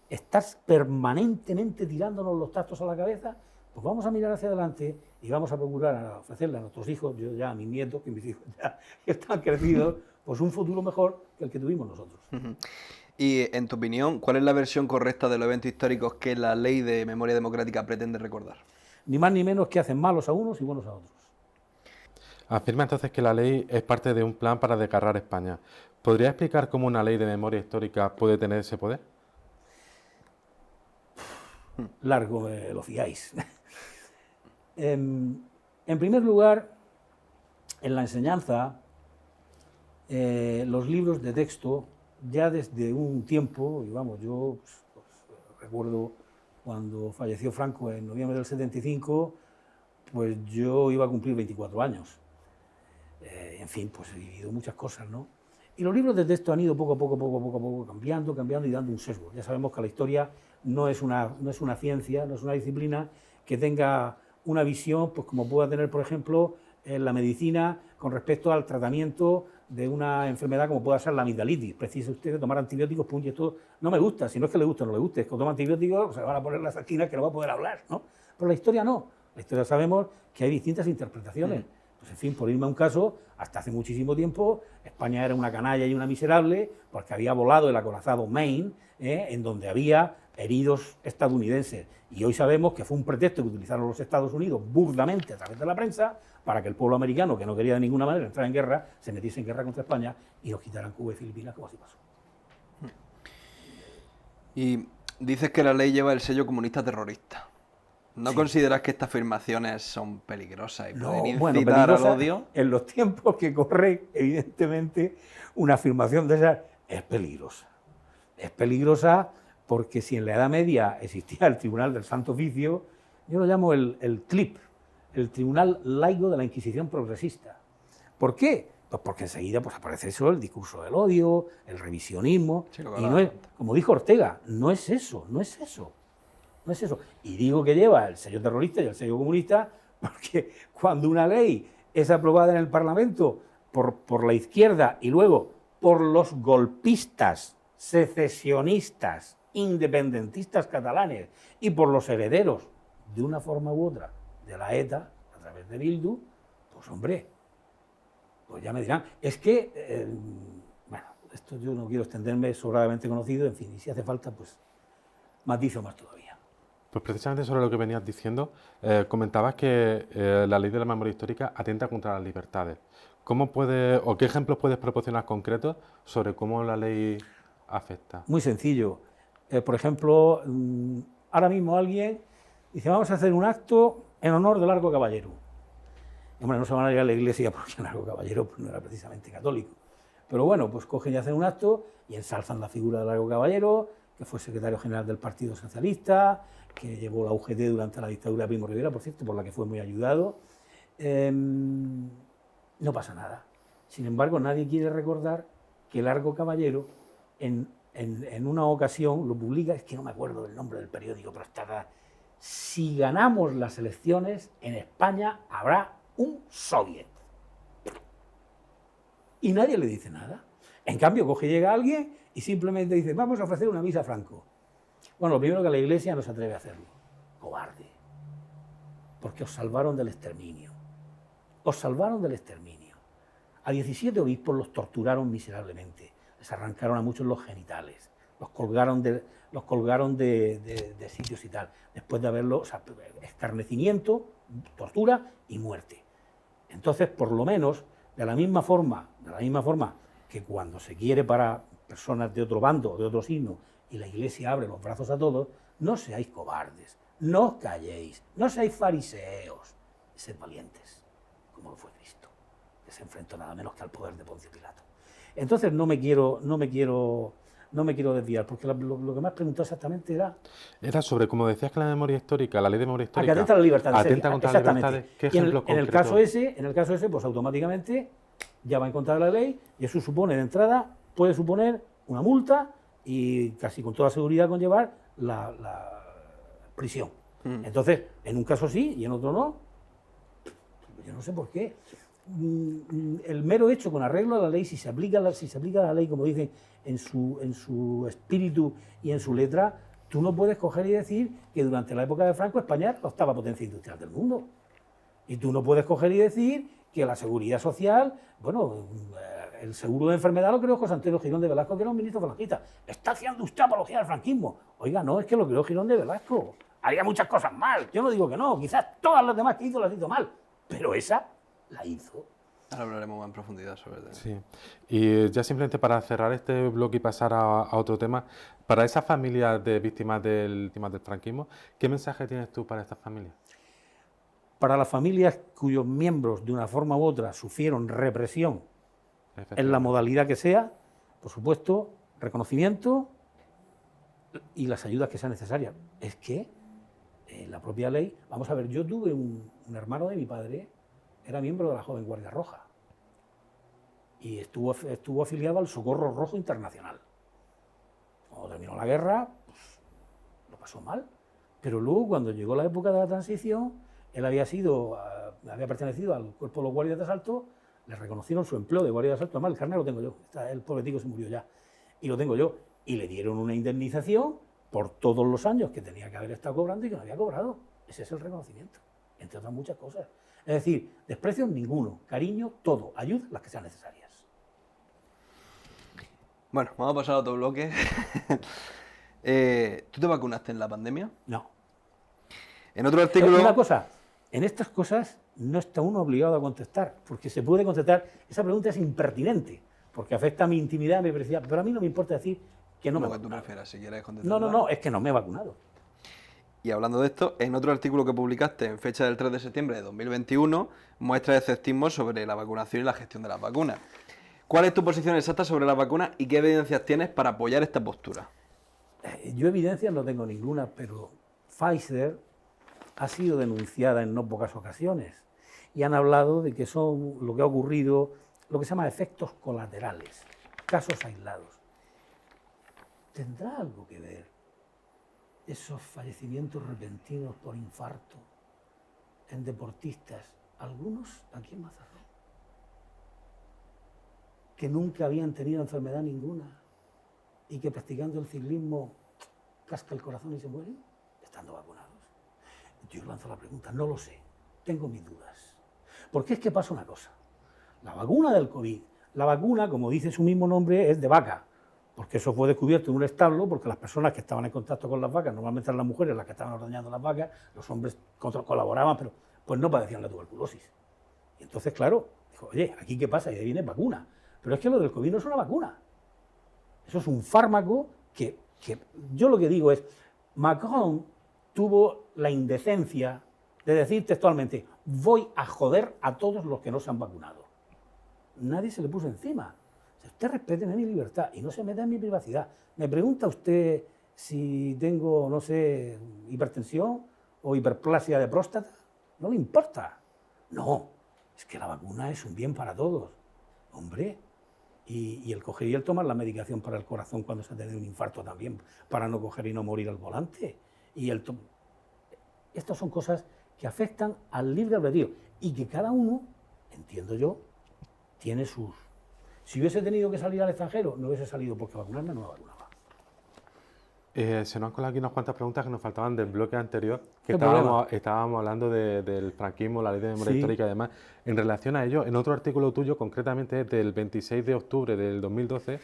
¿Estás permanentemente tirándonos los trastos a la cabeza? Pues vamos a mirar hacia adelante y vamos a procurar ofrecerle a nuestros hijos, yo ya a mis nietos, que mis hijos ya están crecidos, pues un futuro mejor que el que tuvimos nosotros. Y, en tu opinión, ¿cuál es la versión correcta de los eventos históricos que la Ley de Memoria Democrática pretende recordar? Ni más ni menos que hacen malos a unos y buenos a otros. Afirma entonces que la ley es parte de un plan para desgarrar España. ¿Podría explicar cómo una ley de memoria histórica puede tener ese poder? Largo lo fiáis. En primer lugar, en la enseñanza, los libros de texto, ya desde un tiempo, y vamos, yo recuerdo cuando falleció Franco en noviembre del 75, pues yo iba a cumplir 24 años. En fin, pues he vivido muchas cosas, ¿no? Y los libros de texto han ido poco a poco cambiando y dando un sesgo. Ya sabemos que la historia no es una ciencia, no es una disciplina que tenga una visión, pues como pueda tener, por ejemplo, la medicina con respecto al tratamiento de una enfermedad como pueda ser la amigdalitis. Precisa usted tomar antibióticos, y esto no me gusta, si no es que le guste o no le guste, es que toma antibióticos, se van a poner las esquinas que no va a poder hablar, ¿no? Pero la historia no. La historia sabemos que hay distintas interpretaciones. Pues en fin, por irme a un caso, hasta hace muchísimo tiempo España era una canalla y una miserable porque había volado el acorazado Maine, en donde había heridos estadounidenses. Y hoy sabemos que fue un pretexto que utilizaron los Estados Unidos burdamente a través de la prensa para que el pueblo americano, que no quería de ninguna manera entrar en guerra, se metiese en guerra contra España y nos quitaran Cuba y Filipinas, como así pasó. Y dices que la ley lleva el sello comunista terrorista. ¿No Sí. consideras que estas afirmaciones son peligrosas y pueden incitar bueno, al peligrosa, odio? en los tiempos que corren, evidentemente, una afirmación de esas es peligrosa. Es peligrosa porque si en la Edad Media existía el Tribunal del Santo Oficio, yo lo llamo el TLIP, el Tribunal Laico de la Inquisición Progresista. ¿Por qué? Pues porque enseguida pues, aparece eso, el discurso del odio, el revisionismo, Sí, y no es, como dijo Ortega, no es eso, no es eso. No es eso. Y digo que lleva el sello terrorista y el sello comunista porque cuando una ley es aprobada en el Parlamento por la izquierda y luego por los golpistas, secesionistas, independentistas catalanes y por los herederos, de una forma u otra, de la ETA, a través de Bildu, pues hombre, pues ya me dirán. Es que, bueno, esto yo no quiero extenderme, es sobradamente conocido, en fin, y si hace falta, pues matizo más todavía. Pues precisamente sobre lo que venías diciendo, comentabas que la ley de la memoria histórica atenta contra las libertades. ¿Cómo puede, o qué ejemplos puedes proporcionar concretos sobre cómo la ley afecta? Muy sencillo. Por ejemplo, ahora mismo alguien dice, vamos a hacer un acto en honor de Largo Caballero. Y, hombre, no se van a ir a la iglesia porque Largo Caballero pues, no era precisamente católico. Pero bueno, pues cogen y hacen un acto y ensalzan la figura de Largo Caballero, que fue secretario general del Partido Socialista, que llevó la UGT durante la dictadura de Primo Rivera, por cierto, por la que fue muy ayudado. No pasa nada. Sin embargo, nadie quiere recordar que Largo Caballero, en una ocasión, lo publica, es que no me acuerdo del nombre del periódico, pero está, si ganamos las elecciones, en España habrá un soviet. Y nadie le dice nada. En cambio, coge y llega alguien y simplemente dice, vamos a ofrecer una misa a Franco. Bueno, lo primero que la Iglesia no se atreve a hacerlo. Cobarde. Porque os salvaron del exterminio. Os salvaron del exterminio. A 17 obispos los torturaron miserablemente. Les arrancaron a muchos los genitales. Los colgaron de sitios y tal. Después de haberlo, o sea, escarnecimiento, tortura y muerte. Entonces, por lo menos, de la misma forma que cuando se quiere para personas de otro bando, de otro signo, y la Iglesia abre los brazos a todos, no seáis cobardes, no os calléis, no seáis fariseos, sed valientes, como lo fue Cristo, que se enfrentó nada menos que al poder de Poncio Pilato. Entonces no me quiero desviar, porque lo que me has preguntado exactamente era... Era sobre, como decías que la memoria histórica, la ley de memoria histórica... Que atenta a la libertad. Atenta contra las libertades. ¿Qué ejemplos en el caso ese, pues automáticamente ya va en contra de la ley y eso supone, de entrada, puede suponer una multa y casi con toda seguridad conllevar la prisión. Entonces, en un caso sí y en otro no. Yo no sé por qué. El mero hecho con arreglo a la ley, si se aplica la ley, como dicen, en su espíritu y en su letra, tú no puedes coger y decir que durante la época de Franco España era la octava potencia industrial del mundo. Y tú no puedes coger y decir que la seguridad social, bueno, el seguro de enfermedad lo creó José Antonio Girón de Velasco, que era un ministro falangista. Está haciendo usted apología del franquismo. Oiga, no, es que lo creó Girón de Velasco. Haría muchas cosas mal. Yo no digo que no, quizás todas las demás que hizo las hizo mal, pero esa la hizo. Ahora hablaremos más en profundidad sobre eso. Sí. Y ya simplemente para cerrar este bloque y pasar a otro tema, para esas familias de víctimas del franquismo, ¿qué mensaje tienes tú para estas familias? Para las familias cuyos miembros de una forma u otra sufrieron represión en la modalidad que sea, por supuesto, reconocimiento y las ayudas que sean necesarias. Es que la propia ley, vamos a ver, yo tuve un hermano de mi padre, era miembro de la Joven Guardia Roja y estuvo afiliado al Socorro Rojo Internacional. Cuando terminó la guerra, pues, lo pasó mal, pero luego cuando llegó la época de la transición, él había pertenecido al cuerpo de los guardias de asalto, le reconocieron su empleo de guardia de asalto, además el carnet lo tengo yo, el pobretico se murió ya, y lo tengo yo, y le dieron una indemnización por todos los años que tenía que haber estado cobrando y que no había cobrado. Ese es el reconocimiento, entre otras muchas cosas. Es decir, desprecios ninguno, cariño todo, ayuda las que sean necesarias. Bueno, vamos a pasar a otro bloque. ¿Tú te vacunaste en la pandemia? No. En otro artículo... Una cosa, en estas cosas no está uno obligado a contestar, porque se puede contestar, esa pregunta es impertinente, porque afecta a mi intimidad, a mi privacidad, pero a mí no me importa decir que no me he vacunado. Lo que tú prefieras, si quieres contestar. No, es que no me he vacunado. Y hablando de esto, en otro artículo que publicaste en fecha del 3 de septiembre de 2021, muestra escepticismo sobre la vacunación y la gestión de las vacunas. ¿Cuál es tu posición exacta sobre las vacunas y qué evidencias tienes para apoyar esta postura? Yo evidencias no tengo ninguna, pero Pfizer ha sido denunciada en no pocas ocasiones y han hablado de que son lo que ha ocurrido lo que se llama efectos colaterales, casos aislados. ¿Tendrá algo que ver esos fallecimientos repentinos por infarto en deportistas, algunos aquí en Mazarrón, que nunca habían tenido enfermedad ninguna y que practicando el ciclismo casca el corazón y se mueren, estando vacunados? Yo lanzo la pregunta, no lo sé, tengo mis dudas. Porque es que pasa una cosa, la vacuna del COVID, la vacuna, como dice su mismo nombre, es de vaca, porque eso fue descubierto en un establo, porque las personas que estaban en contacto con las vacas, normalmente eran las mujeres las que estaban ordeñando las vacas, los hombres colaboraban, pero pues no padecían la tuberculosis. Y entonces, claro, dijo, oye, ¿aquí qué pasa? Y ahí viene vacuna. Pero es que lo del COVID no es una vacuna. Eso es un fármaco que yo lo que digo es, Macron tuvo la indecencia de decir textualmente, voy a joder a todos los que no se han vacunado. Nadie se le puso encima. Usted respéteme mi libertad y no se meta en mi privacidad. Me pregunta usted si tengo, no sé, hipertensión o hiperplasia de próstata. No le importa. No, es que la vacuna es un bien para todos. Hombre, y el coger y el tomar la medicación para el corazón cuando se ha tenido un infarto también, para no coger y no morir al volante. Estas son cosas que afectan al libre albedrío y que cada uno, entiendo yo, tiene sus... Si hubiese tenido que salir al extranjero, no hubiese salido porque vacunarme no me vacunaba. Se nos han colado aquí unas cuantas preguntas que nos faltaban del bloque anterior, que ¿Qué estábamos hablando del franquismo, la ley de memoria Sí. histórica y demás. En relación a ello, en otro artículo tuyo, concretamente del 26 de octubre del 2012,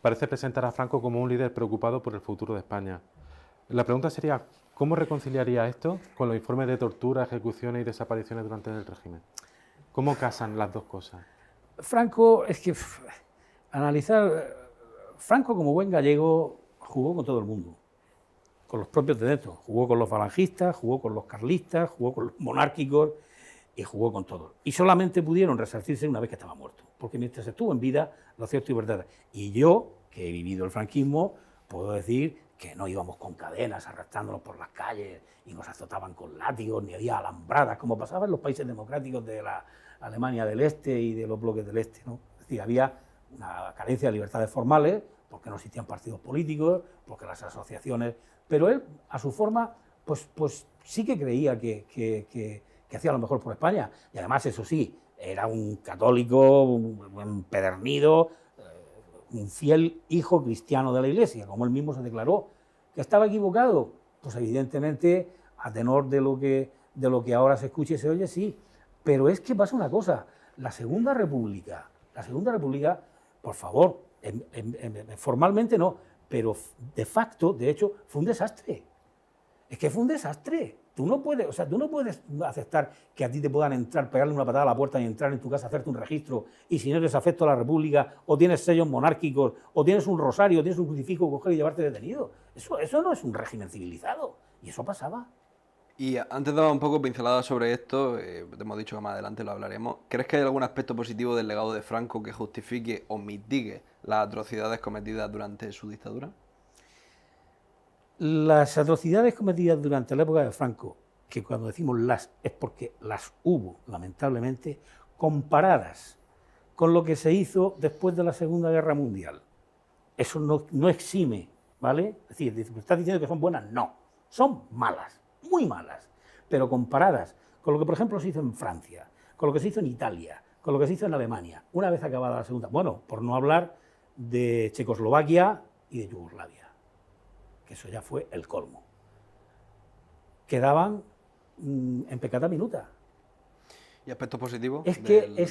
parece presentar a Franco como un líder preocupado por el futuro de España. La pregunta sería, ¿cómo reconciliaría esto con los informes de tortura, ejecuciones y desapariciones durante el régimen? ¿Cómo casan las dos cosas? Franco, es que analizar... Franco, como buen gallego, jugó con todo el mundo, con los propios de dentro. Jugó con los falangistas, jugó con los carlistas, jugó con los monárquicos y jugó con todos. Y solamente pudieron resarcirse una vez que estaba muerto, porque mientras estuvo en vida, lo cierto y verdad. Y yo, que he vivido el franquismo, puedo decir que no íbamos con cadenas arrastrándonos por las calles y nos azotaban con látigos, ni había alambradas, como pasaba en los países democráticos de la Alemania del Este y de los bloques del Este, ¿no? Es decir, había una carencia de libertades formales, porque no existían partidos políticos, porque las asociaciones... Pero él, a su forma, pues sí que creía que hacía lo mejor por España. Y además, eso sí, era un católico, un empedernido, un fiel hijo cristiano de la Iglesia, como él mismo se declaró. ¿Que estaba equivocado? Pues evidentemente, a tenor de lo que ahora se escucha y se oye, sí. Pero es que pasa una cosa, la Segunda República, por favor, formalmente no, pero de facto, de hecho, fue un desastre. Es que fue un desastre. Tú no puedes aceptar que a ti te puedan entrar, pegarle una patada a la puerta y entrar en tu casa, hacerte un registro, y si no eres afecto a la República, o tienes sellos monárquicos, o tienes un rosario, o tienes un crucifijo, coger y llevarte detenido. Eso no es un régimen civilizado. Y eso pasaba. Y antes de dar un poco pincelada sobre esto, te hemos dicho que más adelante lo hablaremos. ¿Crees que hay algún aspecto positivo del legado de Franco que justifique o mitigue las atrocidades cometidas durante su dictadura? Las atrocidades cometidas durante la época de Franco, que cuando decimos las es porque las hubo, lamentablemente, comparadas con lo que se hizo después de la Segunda Guerra Mundial, eso no exime, ¿vale? Es decir, ¿estás diciendo que son buenas? No, son malas. Muy malas, pero comparadas con lo que, por ejemplo, se hizo en Francia, con lo que se hizo en Italia, con lo que se hizo en Alemania, una vez acabada la Segunda, bueno, por no hablar de Checoslovaquia y de Yugoslavia, que eso ya fue el colmo. Quedaban en peccata minuta. ¿Y aspectos positivos? Es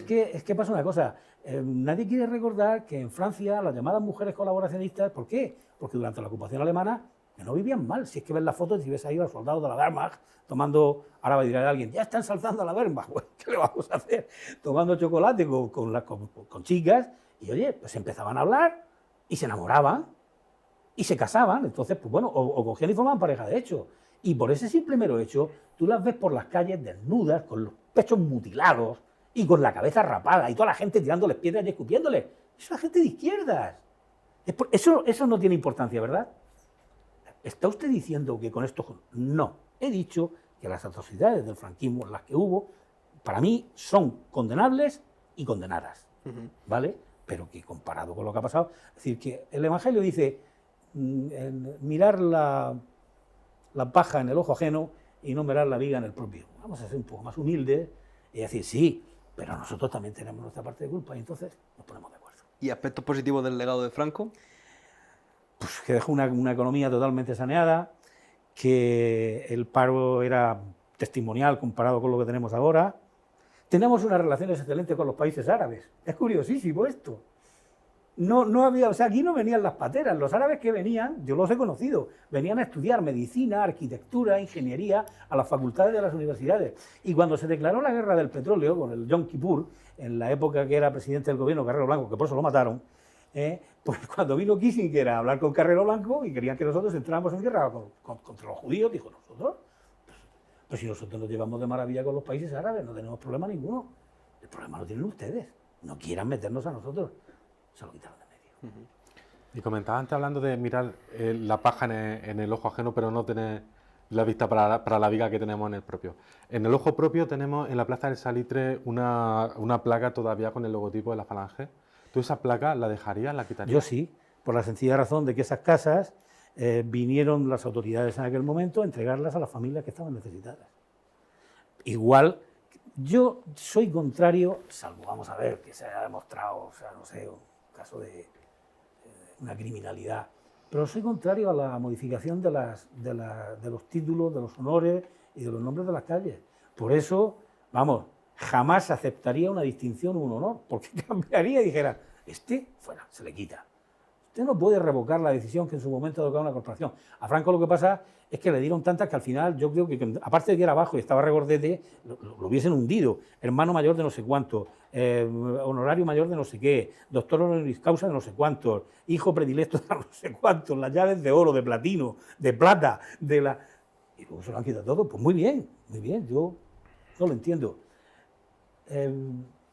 que pasa una cosa, nadie quiere recordar que en Francia las llamadas mujeres colaboracionistas, ¿por qué? Porque durante la ocupación alemana que no vivían mal. Si es que ves las fotos y ves ahí a los soldados de la Wehrmacht tomando, ahora va a decir a alguien, ya está ensalzando a la Wehrmacht, bueno, ¿qué le vamos a hacer? Tomando chocolate con chicas, y oye, pues empezaban a hablar y se enamoraban y se casaban. Entonces, pues bueno, o cogían y formaban pareja de hecho. Y por ese simple mero hecho, tú las ves por las calles desnudas, con los pechos mutilados y con la cabeza rapada, y toda la gente tirándoles piedras y escupiéndoles. Eso es la gente de izquierdas. Eso no tiene importancia, ¿verdad? ¿Está usted diciendo que con esto...? No, he dicho que las atrocidades del franquismo, las que hubo, para mí son condenables y condenadas. ¿vale? Pero que comparado con lo que ha pasado, es decir, que el Evangelio dice mirar la paja en el ojo ajeno y no mirar la viga en el propio. Vamos a ser un poco más humildes y decir, sí, pero nosotros también tenemos nuestra parte de culpa y entonces nos ponemos de acuerdo. ¿Y aspectos positivos del legado de Franco? Pues que dejó una economía totalmente saneada, que el paro era testimonial comparado con lo que tenemos ahora. Tenemos unas relaciones excelentes con los países árabes. Es curiosísimo esto. No había, o sea, aquí no venían las pateras. Los árabes que venían, yo los he conocido, venían a estudiar medicina, arquitectura, ingeniería a las facultades de las universidades. Y cuando se declaró la guerra del petróleo con el Yom Kippur, en la época que era presidente del gobierno Carrero Blanco, que por eso lo mataron, pues cuando vino Kissinger a hablar con Carrero Blanco y querían que nosotros entráramos en guerra contra los judíos, dijo, nosotros, pues si nosotros nos llevamos de maravilla con los países árabes, no tenemos problema ninguno. El problema lo tienen ustedes. No quieran meternos a nosotros. Se lo quitaron de medio. Y comentaba antes hablando de mirar la paja en el ojo ajeno, pero no tener la vista para la viga que tenemos en el propio. En el ojo propio tenemos en la Plaza del Salitre una placa todavía con el logotipo de la Falange. ¿Tú esa placa la dejarías, la quitarías? Yo sí, por la sencilla razón de que esas casas vinieron las autoridades en aquel momento a entregarlas a las familias que estaban necesitadas. Igual, yo soy contrario, salvo, vamos a ver, que se haya demostrado, o sea, no sé, un caso de una criminalidad, pero soy contrario a la modificación de los títulos, de los honores y de los nombres de las calles. Por eso, vamos, jamás aceptaría una distinción o un honor, porque cambiaría y dijera, fuera, se le quita. Usted no puede revocar la decisión que en su momento ha tocado una corporación. A Franco lo que pasa es que le dieron tantas que al final yo creo que aparte de que era bajo y estaba regordete, lo hubiesen hundido. Hermano mayor de no sé cuánto, honorario mayor de no sé qué, doctor honoris causa de no sé cuántos, hijo predilecto de no sé cuántos, las llaves de oro, de platino, de plata, y luego se lo han quitado todo. Pues muy bien, yo no lo entiendo.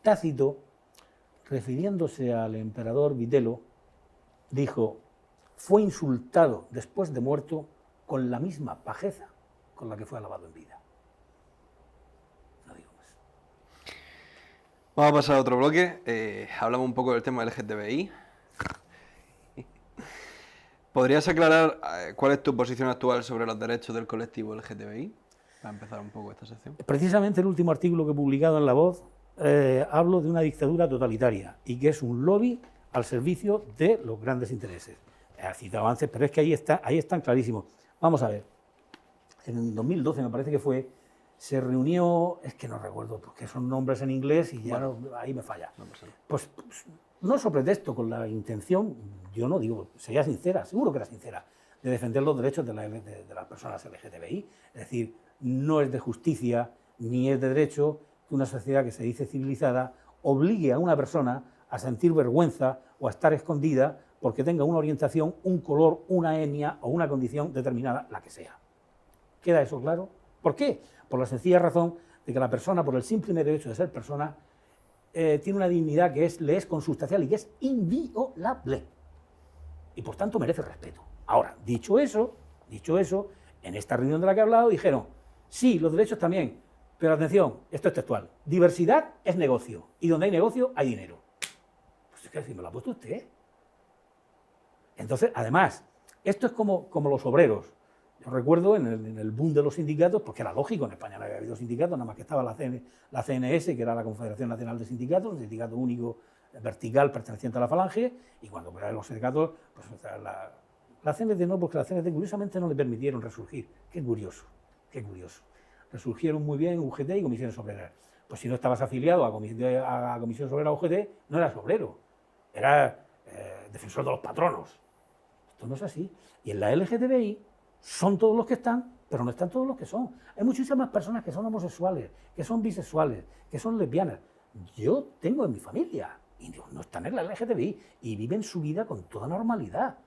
Tácito, refiriéndose al emperador Vitelo, dijo, fue insultado después de muerto con la misma pajeza con la que fue alabado en vida. No digo más. Vamos a pasar a otro bloque. Hablamos un poco del tema LGTBI. ¿Podrías aclarar cuál es tu posición actual sobre los derechos del colectivo LGTBI? Para empezar un poco esta sección. Precisamente el último artículo que he publicado en La Voz hablo de una dictadura totalitaria y que es un lobby al servicio de los grandes intereses. He citado antes, pero es que ahí están clarísimos. Vamos a ver, en 2012 me parece que fue, se reunió, es que no recuerdo, porque son nombres en inglés y ya bueno, ahí me falla. Pues no sobre texto, con la intención, yo no digo, sería sincera, seguro que era sincera, de defender los derechos de las personas LGTBI. Es decir, no es de justicia ni es de derecho que una sociedad que se dice civilizada obligue a una persona a sentir vergüenza o a estar escondida porque tenga una orientación, un color, una etnia o una condición determinada, la que sea. ¿Queda eso claro? ¿Por qué? Por la sencilla razón de que la persona, por el simple mero hecho de ser persona, tiene una dignidad que le es consustancial y que es inviolable. Y por tanto merece respeto. Ahora, dicho eso, en esta reunión de la que he hablado dijeron, sí, los derechos también, pero atención, esto es textual, diversidad es negocio, y donde hay negocio hay dinero. Pues es que así me lo ha puesto usted. Entonces, además, esto es como los obreros. Yo recuerdo en el boom de los sindicatos, porque era lógico, en España no había habido sindicatos, nada más que estaba la CNS, que era la Confederación Nacional de Sindicatos, un sindicato único vertical perteneciente a la Falange, y cuando operaron los sindicatos, pues la CNT no, porque la CNT curiosamente no le permitieron resurgir. Qué curioso, qué curioso. Resurgieron muy bien UGT y Comisiones Obreras. Pues si no estabas afiliado a Comisiones Obreras UGT, no eras obrero, eras defensor de los patronos. Esto no es así. Y en la LGTBI son todos los que están, pero no están todos los que son. Hay muchísimas personas que son homosexuales, que son bisexuales, que son lesbianas. Yo tengo en mi familia, y no están en la LGTBI, y viven su vida con toda normalidad.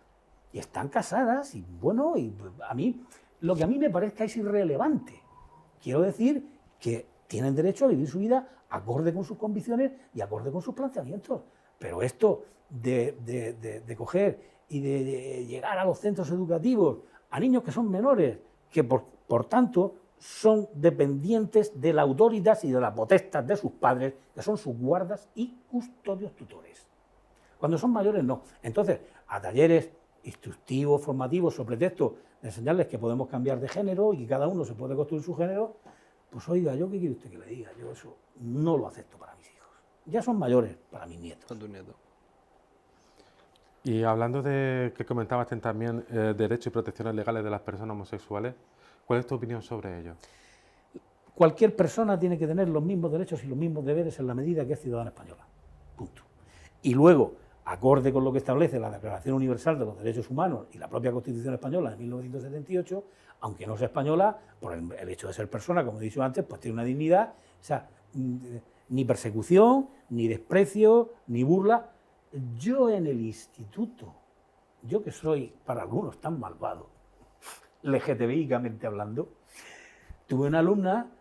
Y están casadas, y bueno, y a mí, lo que a mí me parezca es irrelevante. Quiero decir que tienen derecho a vivir su vida acorde con sus convicciones y acorde con sus planteamientos. Pero esto de coger y de llegar a los centros educativos a niños que son menores, que por tanto son dependientes de la autoridad y de la potestad de sus padres, que son sus guardas y custodios tutores. Cuando son mayores, no. Entonces, a talleres instructivos, formativos, sobre pretexto de enseñarles que podemos cambiar de género y que cada uno se puede construir su género, pues oiga, ¿yo qué quiere usted que le diga? Yo eso no lo acepto para mis hijos. Ya son mayores para mis nietos. Con tus nietos. Y hablando de que comentabas también derechos y protecciones legales de las personas homosexuales, ¿cuál es tu opinión sobre ello? Cualquier persona tiene que tener los mismos derechos y los mismos deberes en la medida que es ciudadana española. Punto. Y luego, acorde con lo que establece la Declaración Universal de los Derechos Humanos y la propia Constitución Española de 1978, aunque no sea española, por el hecho de ser persona, como he dicho antes, pues tiene una dignidad, o sea, ni persecución, ni desprecio, ni burla. Yo en el instituto, yo que soy para algunos tan malvado, LGTBIcamente hablando, tuve una alumna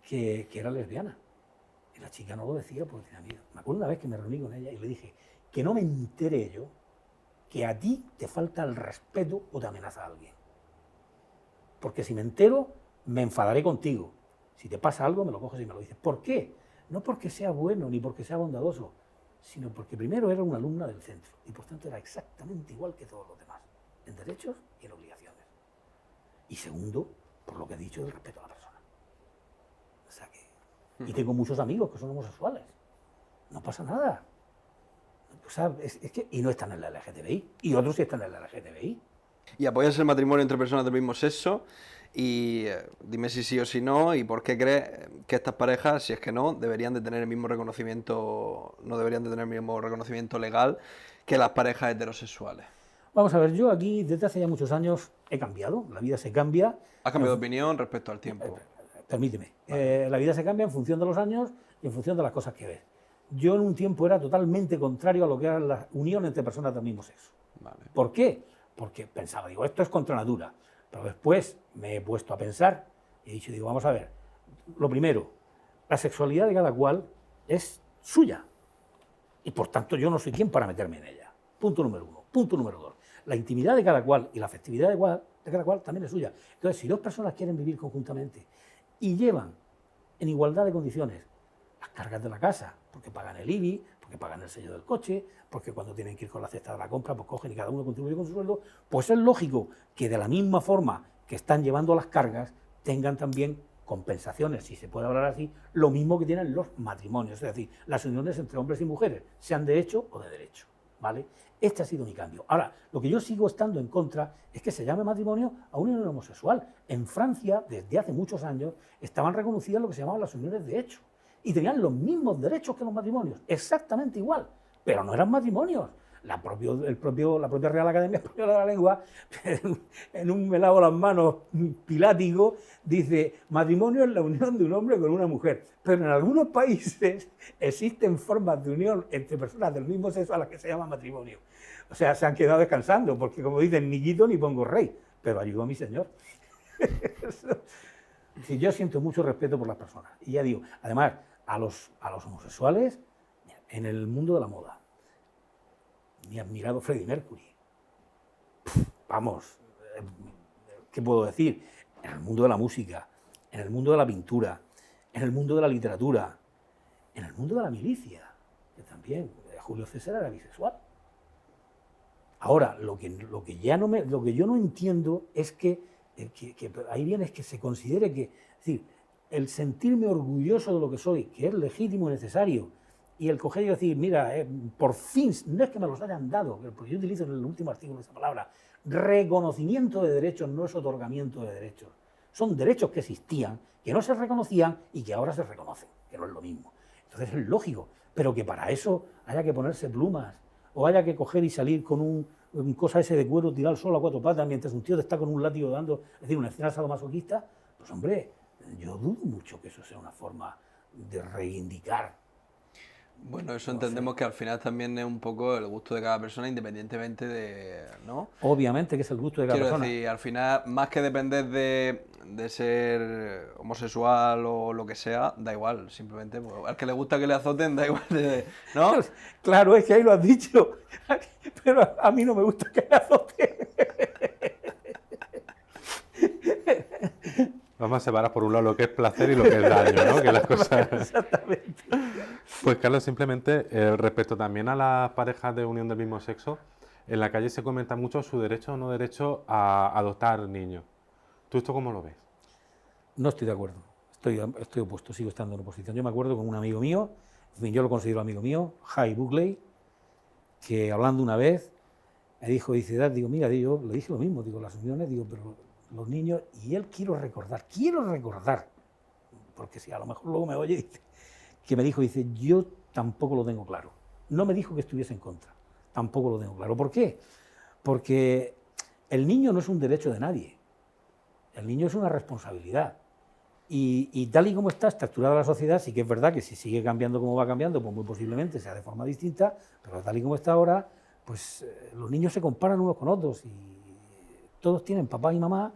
que era lesbiana. Y la chica no lo decía porque tenía miedo. Me acuerdo una vez que me reuní con ella y le dije, que no me entere yo que a ti te falta el respeto o te amenaza a alguien. Porque si me entero, me enfadaré contigo. Si te pasa algo, me lo coges y me lo dices. ¿Por qué? No porque sea bueno ni porque sea bondadoso, sino porque primero era una alumna del centro y por tanto era exactamente igual que todos los demás, en derechos y en obligaciones. Y segundo, por lo que he dicho del respeto a la persona. O sea que... Y tengo muchos amigos que son homosexuales. No pasa nada. O sea, es que... Y no están en la LGTBI. Y otros sí están en la LGTBI. ¿Y apoyas el matrimonio entre personas del mismo sexo? Y dime si sí o si no, y por qué crees que estas parejas, si es que no, deberían de tener el mismo reconocimiento, no deberían de tener el mismo reconocimiento legal que las parejas heterosexuales. Vamos a ver, yo aquí desde hace ya muchos años he cambiado, la vida se cambia. ¿Has cambiado de opinión respecto al tiempo? Permíteme, la vida se cambia en función de los años y en función de las cosas que ves. Yo en un tiempo era totalmente contrario a lo que era la unión entre personas del mismo sexo. Vale. ¿Por qué? Porque pensaba, digo, esto es contra natura. Pero después me he puesto a pensar y he dicho, digo, vamos a ver, lo primero, la sexualidad de cada cual es suya y por tanto yo no soy quien para meterme en ella. Punto número uno. Punto número dos, la intimidad de cada cual y la afectividad de cada cual también es suya. Entonces, si dos personas quieren vivir conjuntamente y llevan en igualdad de condiciones las cargas de la casa, porque pagan el IBI, porque pagan el sello del coche, porque cuando tienen que ir con la cesta de la compra, pues cogen y cada uno contribuye con su sueldo, pues es lógico que de la misma forma que están llevando las cargas, tengan también compensaciones, si se puede hablar así, lo mismo que tienen los matrimonios, es decir, las uniones entre hombres y mujeres, sean de hecho o de derecho, ¿vale? Este ha sido mi cambio. Ahora, lo que yo sigo estando en contra es que se llame matrimonio a una unión homosexual. En Francia, desde hace muchos años, estaban reconocidas lo que se llamaban las uniones de hecho y tenían los mismos derechos que los matrimonios, exactamente igual, pero no eran matrimonios. La propia Real Academia Española de la Lengua, en un me lavo las manos pilático, dice, matrimonio es la unión de un hombre con una mujer. Pero en algunos países existen formas de unión entre personas del mismo sexo a las que se llama matrimonio. O sea, se han quedado descansando, porque como dicen, ni quito ni pongo rey, pero ayudo a mi señor. Sí, yo siento mucho respeto por las personas. Y ya digo, además, a los homosexuales, en el mundo de la moda, mi admirado Freddie Mercury. Vamos, ¿qué puedo decir? En el mundo de la música, en el mundo de la pintura, en el mundo de la literatura, en el mundo de la milicia, que también Julio César era bisexual. Ahora, lo que yo no entiendo es que ahí viene es que se considere que, es decir, el sentirme orgulloso de lo que soy, que es legítimo y necesario, y el coger y decir, mira, por fin, no es que me los hayan dado, porque yo utilizo en el último artículo esa palabra, reconocimiento de derechos no es otorgamiento de derechos. Son derechos que existían, que no se reconocían y que ahora se reconocen, que no es lo mismo. Entonces es lógico, pero que para eso haya que ponerse plumas, o haya que coger y salir con un cosa ese de cuero, tirar solo a cuatro patas, mientras un tío te está con un látigo dando, es decir, una escena sadomasoquista, pues hombre, yo dudo mucho que eso sea una forma de reivindicar. Bueno, eso entendemos que al final también es un poco el gusto de cada persona, independientemente de, ¿no? Obviamente que es el gusto de cada persona. Quiero decir, al final, más que depender de ser homosexual o lo que sea, da igual, simplemente, pues, al que le gusta que le azoten, da igual, ¿no? Claro, es que ahí lo has dicho, pero a mí no me gusta que me azoten. Vamos a separar por un lado lo que es placer y lo que es daño, ¿no? Que las cosas... Exactamente. Pues Carlos, simplemente respecto también a las parejas de unión del mismo sexo, en la calle se comenta mucho su derecho o no derecho a adoptar niños. ¿Tú esto cómo lo ves? No estoy de acuerdo, estoy opuesto, sigo estando en oposición. Yo me acuerdo con un amigo mío, en fin, yo lo considero amigo mío, Jay Buckley, que hablando una vez me dijo, dice, Dad, digo, mira, yo le dije lo mismo, digo, las uniones, digo, pero los niños, y él quiero recordar, porque si a lo mejor luego me oye, dice, que me dijo, dice, yo tampoco lo tengo claro. No me dijo que estuviese en contra, tampoco lo tengo claro. ¿Por qué? Porque el niño no es un derecho de nadie, el niño es una responsabilidad. Y tal y como está estructurada la sociedad, sí que es verdad que si sigue cambiando como va cambiando, pues muy posiblemente sea de forma distinta, pero tal y como está ahora, pues los niños se comparan unos con otros y todos tienen papá y mamá,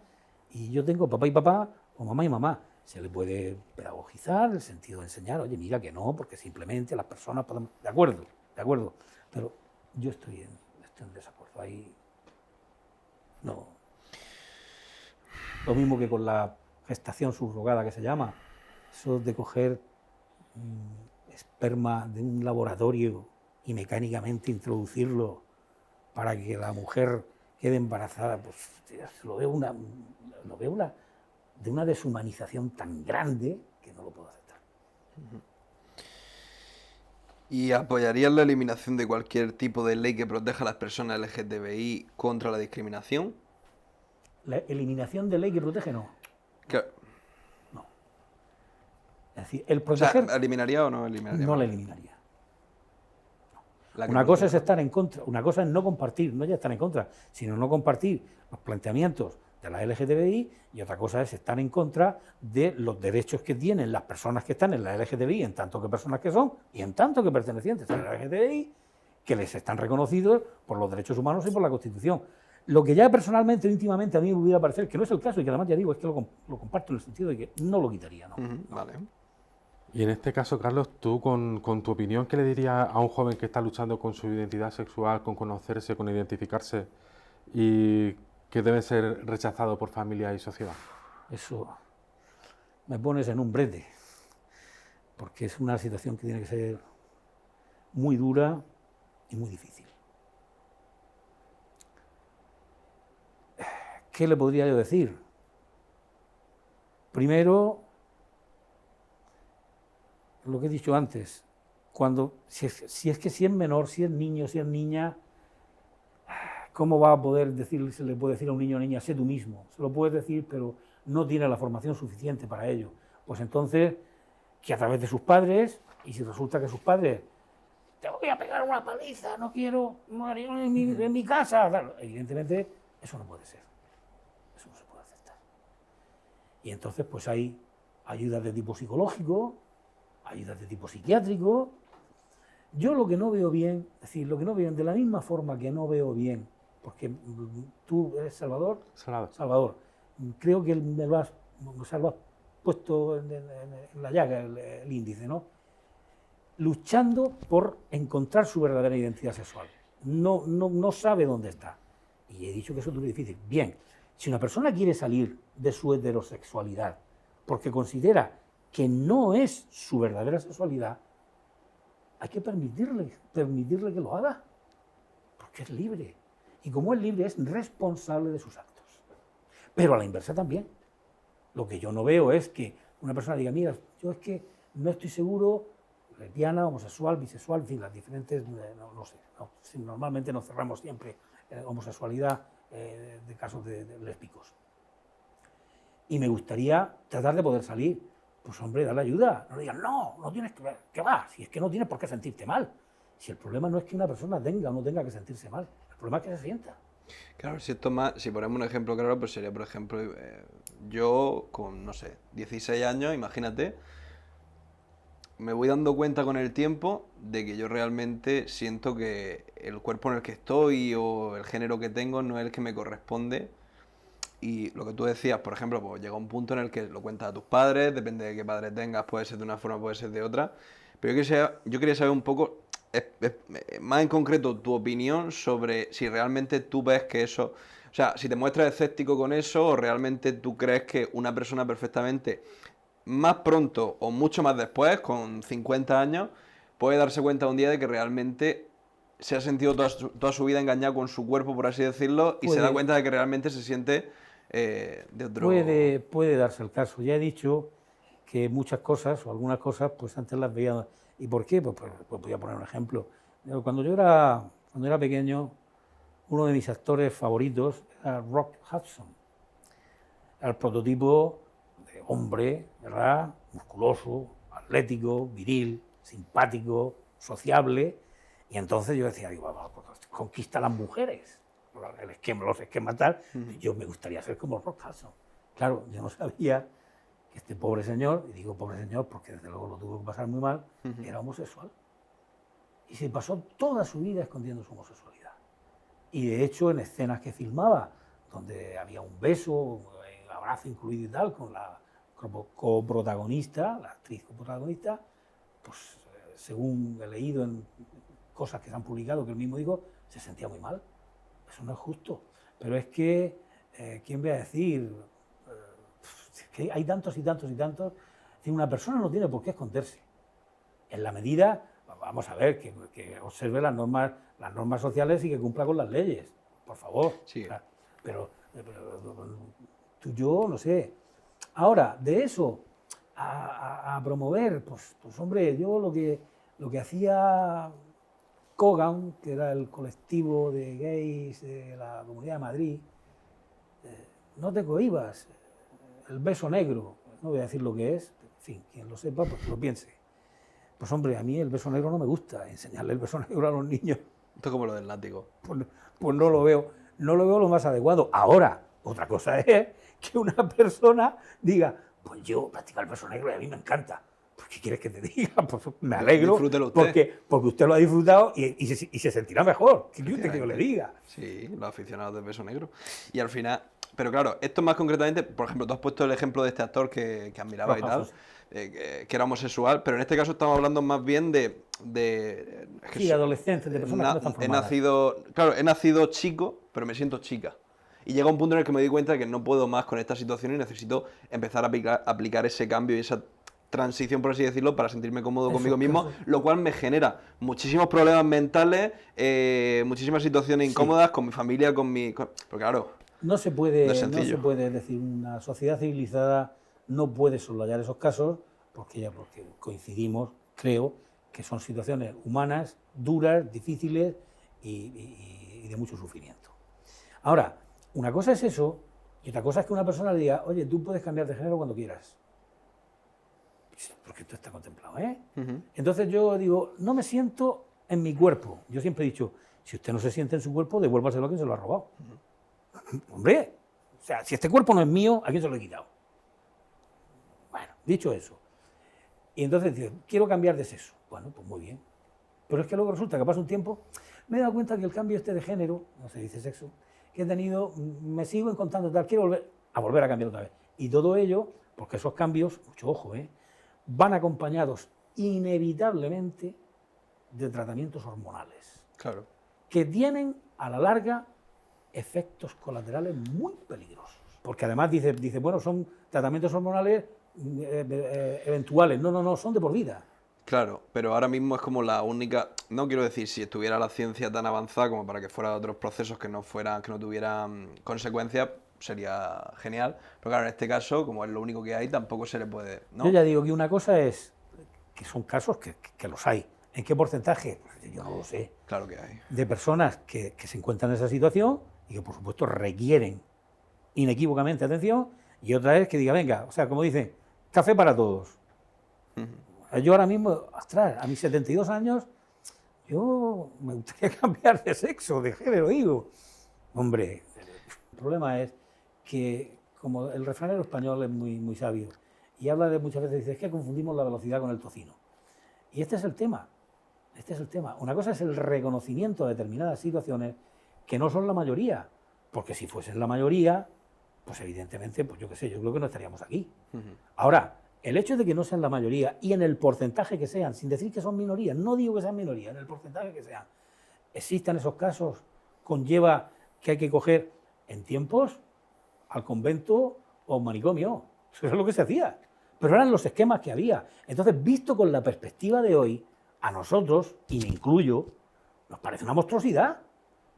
y yo tengo papá y papá o mamá y mamá. Se le puede pedagogizar, el sentido de enseñar, oye, mira que no, porque simplemente las personas podemos... De acuerdo, pero yo estoy en desacuerdo. Ahí no. Lo mismo que con la gestación subrogada que se llama, eso de coger esperma de un laboratorio y mecánicamente introducirlo para que la mujer quede embarazada, pues lo veo de una deshumanización tan grande que no lo puedo aceptar. ¿Y apoyarías la eliminación de cualquier tipo de ley que proteja a las personas LGTBI contra la discriminación? La eliminación de ley que protege, no. Claro. No. Es decir, el O sea, proteger... ¿eliminaría o no eliminaría? No la eliminaría. La que Una cosa es proteja. estar en contra, una cosa es no compartir, no ya estar en contra, sino no compartir los planteamientos de la LGTBI, y otra cosa es estar en contra de los derechos que tienen las personas que están en la LGTBI, en tanto que personas que son y en tanto que pertenecientes a la LGTBI, que les están reconocidos por los derechos humanos y por la Constitución. Lo que ya personalmente o íntimamente a mí me pudiera parecer, que no es el caso y que además ya digo, es que lo comparto en el sentido de que no lo quitaría, ¿no? Vale. Y en este caso, Carlos, tú con tu opinión, ¿qué le dirías a un joven que está luchando con su identidad sexual, con conocerse, con identificarse y que debe ser rechazado por familia y sociedad? Eso me pones en un brete, porque es una situación que tiene que ser muy dura y muy difícil. ¿Qué le podría yo decir? Primero, lo que he dicho antes, si es menor, si es niño, si es niña, ¿cómo va a poder decir, se le puede decir a un niño o niña, sé tú mismo? Se lo puedes decir, pero no tiene la formación suficiente para ello. Pues entonces, que a través de sus padres, y si resulta que sus padres, te voy a pegar una paliza, no quiero en mi casa, claro, evidentemente eso no puede ser. Eso no se puede aceptar. Y entonces, pues hay ayudas de tipo psicológico, ayudas de tipo psiquiátrico. Yo lo que no veo bien, es decir, lo que no veo bien, de la misma forma que no veo bien, porque tú eres Salvador, creo que me lo has puesto en la llaga el índice, ¿no? Luchando por encontrar su verdadera identidad sexual. No sabe dónde está. Y he dicho que eso es muy difícil. Bien, si una persona quiere salir de su heterosexualidad porque considera que no es su verdadera sexualidad, hay que permitirle que lo haga, porque es libre. Y como es libre, es responsable de sus actos. Pero a la inversa también. Lo que yo no veo es que una persona diga, mira, yo es que no estoy seguro, lesbiana, homosexual, bisexual, en fin, las diferentes, no sé. No, normalmente nos cerramos siempre homosexualidad de casos de lésbicos. Y me gustaría tratar de poder salir. Pues hombre, dale ayuda. No le digan, no tienes que va. Si es que no tienes por qué sentirte mal. Si el problema no es que una persona tenga o no tenga que sentirse mal, el problema es que se sienta. Claro, si ponemos un ejemplo claro, pues sería, por ejemplo, yo con, no sé, 16 años, imagínate, me voy dando cuenta con el tiempo de que yo realmente siento que el cuerpo en el que estoy o el género que tengo no es el que me corresponde. Y lo que tú decías, por ejemplo, pues llega un punto en el que lo cuentas a tus padres, depende de qué padres tengas, puede ser de una forma, puede ser de otra. Pero yo quería saber un poco, más en concreto, tu opinión sobre si realmente tú ves que eso, O sea, si te muestras escéptico con eso, o realmente tú crees que una persona perfectamente, más pronto o mucho más después, con 50 años, puede darse cuenta un día de que realmente se ha sentido toda su vida engañado con su cuerpo, por así decirlo, y se da cuenta de que realmente se siente de otro... Puede darse el caso. Ya he dicho que muchas cosas, o algunas cosas, pues antes las veía. ¿Y por qué? Pues voy a poner un ejemplo. Cuando yo era pequeño, uno de mis actores favoritos era Rock Hudson. Era el prototipo de hombre, ¿verdad? Musculoso, atlético, viril, simpático, sociable. Y entonces yo decía, digo, pues, conquista a las mujeres, los esquemas tal. Yo me gustaría ser como Rock Hudson. Claro, yo no sabía que este pobre señor, y digo pobre señor porque desde luego lo tuvo que pasar muy mal, era homosexual. Y se pasó toda su vida escondiendo su homosexualidad. Y de hecho, en escenas que filmaba, donde había un beso, un abrazo incluido y tal, con la coprotagonista, la actriz coprotagonista, pues según he leído en cosas que se han publicado, que él mismo dijo, se sentía muy mal. Eso no es justo. Pero es que, ¿quién va a decir? Es que hay tantos y tantos y tantos. Es decir, una persona no tiene por qué esconderse. En la medida, vamos a ver, que observe las normas sociales y que cumpla con las leyes. Por favor. Sí. O sea, pero tú, yo, no sé. Ahora, de eso a promover, pues hombre, yo lo que hacía Cogan, que era el colectivo de gays de la Comunidad de Madrid, no te cohibas, el beso negro, no voy a decir lo que es, en fin, quien lo sepa, pues que lo piense. Pues hombre, a mí el beso negro no me gusta, enseñarle el beso negro a los niños. Esto es como lo del látigo. Pues no lo veo lo más adecuado. Ahora, otra cosa es que una persona diga, pues yo practico el beso negro y a mí me encanta. Pues, ¿qué quieres que te diga? Pues me alegro, Disfrútelo usted. porque usted lo ha disfrutado y se sentirá mejor. ¿Qué quiere usted que yo le diga? Sí, los aficionados del beso negro. Y al final, pero claro, esto más concretamente, por ejemplo, tú has puesto el ejemplo de este actor que admiraba y tal, que era homosexual, pero en este caso estamos hablando más bien de sí, adolescentes, de personas que no están formadas. he nacido chico, pero me siento chica. Y llega un punto en el que me doy cuenta de que no puedo más con esta situación y necesito empezar a aplicar ese cambio y esa transición, por así decirlo, para sentirme cómodo conmigo mismo, lo cual me genera muchísimos problemas mentales, muchísimas situaciones incómodas con mi familia, porque claro, no se puede decir, una sociedad civilizada no puede soslayar esos casos porque coincidimos, creo, que son situaciones humanas, duras, difíciles y de mucho sufrimiento. Ahora, una cosa es eso y otra cosa es que una persona le diga, oye, tú puedes cambiar de género cuando quieras. Porque esto está contemplado, ¿eh? Entonces yo digo, no me siento en mi cuerpo. Yo siempre he dicho, si usted no se siente en su cuerpo, devuélvaselo a quien se lo ha robado. Hombre, o sea, si este cuerpo no es mío, ¿a quién se lo he quitado? Bueno, dicho eso. Y entonces digo, quiero cambiar de sexo. Bueno, pues muy bien. Pero es que luego resulta que pasa un tiempo, me he dado cuenta que el cambio este de género, no se dice sexo, que he tenido, me sigo encontrando tal, quiero volver a cambiar otra vez. Y todo ello, porque esos cambios, mucho ojo, van acompañados inevitablemente de tratamientos hormonales. Claro. Que tienen, a la larga, efectos colaterales muy peligrosos. Porque además dice, bueno, son tratamientos hormonales eventuales. No, son de por vida. Claro, pero ahora mismo es como la única, no quiero decir si estuviera la ciencia tan avanzada como para que fuera otros procesos que no tuvieran consecuencias, sería genial, pero claro, en este caso, como es lo único que hay, tampoco se le puede, ¿no? Yo ya digo que una cosa es que son casos que los hay. ¿En qué porcentaje? Pues yo no lo sé. Claro que hay. De personas que se encuentran en esa situación y que, por supuesto, requieren inequívocamente atención, y otra es que diga, venga, o sea, como dicen, café para todos. Yo ahora mismo, ostras, a mis 72 años, yo me gustaría cambiar de sexo, de género, digo. Hombre, el problema es que, como el refranero español es muy, muy sabio, y habla de muchas veces, dice, es que confundimos la velocidad con el tocino. Y este es el tema. Una cosa es el reconocimiento de determinadas situaciones que no son la mayoría, porque si fuesen la mayoría, pues evidentemente, pues yo qué sé, yo creo que no estaríamos aquí. Ahora, el hecho de que no sean la mayoría y en el porcentaje que sean, sin decir que son minorías, no digo que sean minorías, en el porcentaje que sean, existan esos casos, conlleva que hay que coger en tiempos al convento o a un manicomio. Eso es lo que se hacía. Pero eran los esquemas que había. Entonces, visto con la perspectiva de hoy, a nosotros, y me incluyo, nos parece una monstruosidad.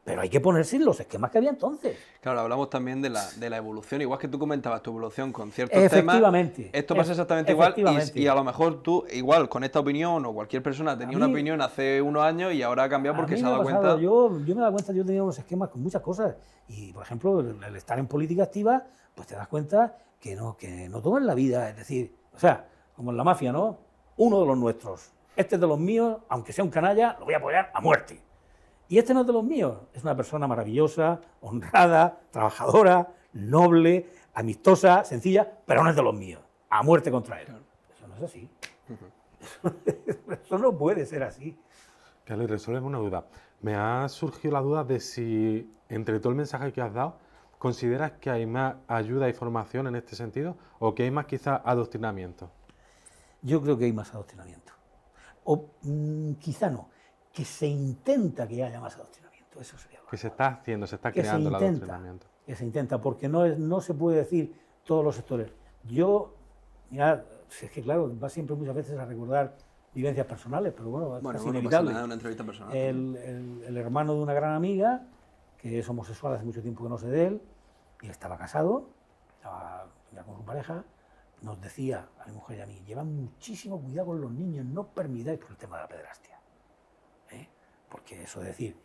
Pero hay que ponerse en los esquemas que había entonces. Claro, hablamos también de la evolución, igual que tú comentabas tu evolución con ciertos Efectivamente. temas. Esto pasa exactamente igual y a lo mejor tú, igual, con esta opinión o cualquier persona tenía una opinión hace unos años y ahora ha cambiado porque se ha dado cuenta. Yo me he dado cuenta, yo tenía unos esquemas con muchas cosas y, por ejemplo, el estar en política activa, pues te das cuenta que no todo en la vida, es decir, o sea, como en la mafia, ¿no? Uno de los nuestros, este es de los míos, aunque sea un canalla, lo voy a apoyar a muerte. Y este no es de los míos, es una persona maravillosa, honrada, trabajadora, noble, amistosa, sencilla, pero no es de los míos, a muerte contra él. Eso no es así. Eso no puede ser así. Carlos, resuélveme una duda. Me ha surgido la duda de si, entre todo el mensaje que has dado, ¿consideras que hay más ayuda y formación en este sentido o que hay más quizás adoctrinamiento? Yo creo que hay más adoctrinamiento. O quizá no. Que se intenta que haya más adoctrinamiento, eso sería lo que se está haciendo, se está creando el adoctrinamiento. Que se intenta, porque no se puede decir todos los sectores. Mira, es que claro, va siempre muchas veces a recordar vivencias personales, pero bueno, es inevitable. No pasa nada, una entrevista personal. El hermano de una gran amiga, que es homosexual, hace mucho tiempo que no sé de él, y él estaba casado, estaba ya con su pareja, nos decía a mi mujer y a mí, llevan muchísimo cuidado con los niños, no permitáis por el tema de la pederastia. Porque eso es decir,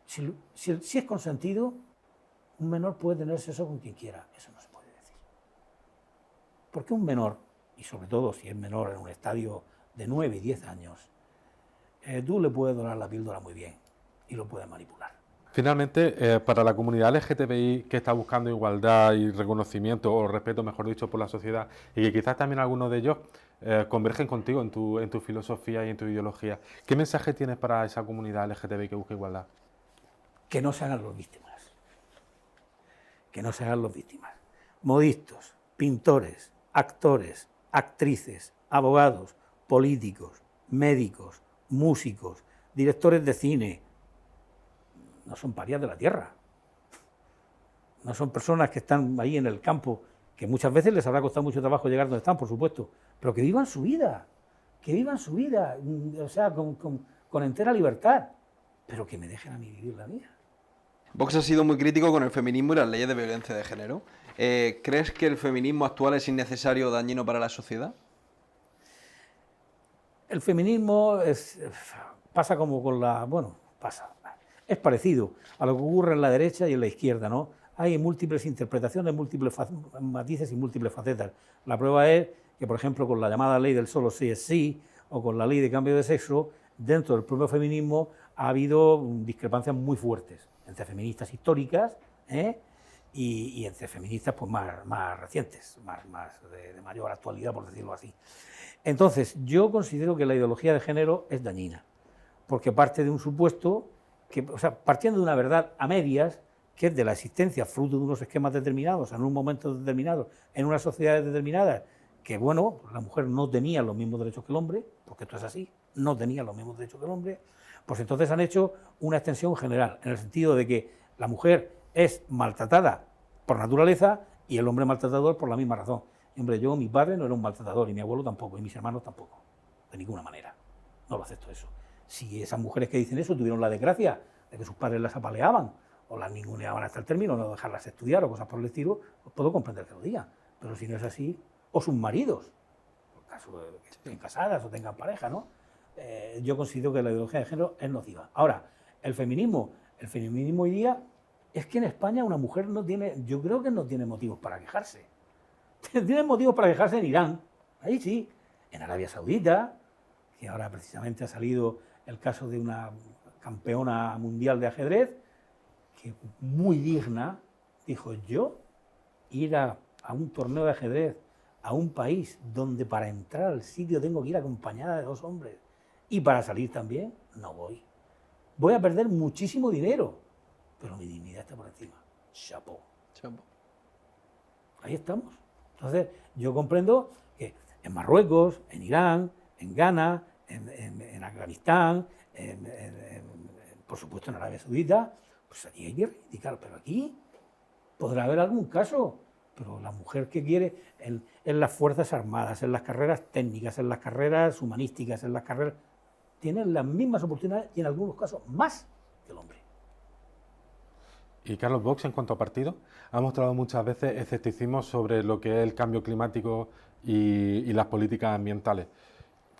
si es consentido, un menor puede tener sexo con quien quiera, eso no se puede decir. Porque un menor, y sobre todo si es menor en un estadio de 9 y 10 años, tú le puedes dorar la píldora muy bien y lo puedes manipular. Finalmente, para la comunidad LGTBI que está buscando igualdad y reconocimiento, o respeto, mejor dicho, por la sociedad, y que quizás también algunos de ellos convergen contigo en tu filosofía y en tu ideología, ¿qué mensaje tienes para esa comunidad LGTBI que busca igualdad? Que no se hagan los víctimas. Que no se hagan los víctimas. Modistos, pintores, actores, actrices, abogados, políticos, médicos, músicos, directores de cine, no son parias de la tierra. No son personas que están ahí en el campo, que muchas veces les habrá costado mucho trabajo llegar donde están, por supuesto, pero que vivan su vida, o sea, con entera libertad, pero que me dejen a mí vivir la mía. Vox ha sido muy crítico con el feminismo y las leyes de violencia de género. ¿Crees que el feminismo actual es innecesario o dañino para la sociedad? El feminismo pasa como con es parecido a lo que ocurre en la derecha y en la izquierda, ¿no? Hay múltiples interpretaciones, múltiples matices y múltiples facetas. La prueba es que, por ejemplo, con la llamada ley del solo sí es sí, o con la ley de cambio de sexo, dentro del propio feminismo ha habido discrepancias muy fuertes entre feministas históricas y entre feministas pues, más recientes, de mayor actualidad, por decirlo así. Entonces, yo considero que la ideología de género es dañina, porque parte de un supuesto, partiendo de una verdad a medias, que es de la existencia fruto de unos esquemas determinados, en un momento determinado, en unas sociedades determinadas, que bueno, la mujer no tenía los mismos derechos que el hombre, porque esto es así, no tenía los mismos derechos que el hombre, pues entonces han hecho una extensión general, en el sentido de que la mujer es maltratada por naturaleza y el hombre maltratador por la misma razón. Y, hombre, mi padre no era un maltratador, y mi abuelo tampoco, y mis hermanos tampoco, de ninguna manera, no lo acepto eso. Si esas mujeres que dicen eso tuvieron la desgracia de que sus padres las apaleaban o las ninguneaban hasta el término, no dejarlas estudiar o cosas por el estilo, pues puedo comprender que lo digan. Pero si no es así, o sus maridos, por caso de que estén casadas o tengan pareja, ¿no? Yo considero que la ideología de género es nociva. Ahora, el feminismo hoy día es que en España una mujer yo creo que no tiene motivos para quejarse. Tiene motivos para quejarse en Irán, ahí sí, en Arabia Saudita, que ahora precisamente ha salido el caso de una campeona mundial de ajedrez, que muy digna, dijo, yo ir a un torneo de ajedrez a un país donde para entrar al sitio tengo que ir acompañada de 2 hombres y para salir también, no voy. Voy a perder muchísimo dinero, pero mi dignidad está por encima. Chapeau. Ahí estamos. Entonces, yo comprendo que en Marruecos, en Irán, en Ghana, en Afganistán, por supuesto en Arabia Saudita, pues aquí hay que reivindicar, pero aquí Podrá haber algún caso, pero la mujer que quiere en las Fuerzas Armadas, en las carreras técnicas, en las carreras humanísticas, en las carreras, tienen las mismas oportunidades y en algunos casos más que el hombre. Y Carlos, Vox, en cuanto a partido, ha mostrado muchas veces escepticismo sobre lo que es el cambio climático y las políticas ambientales.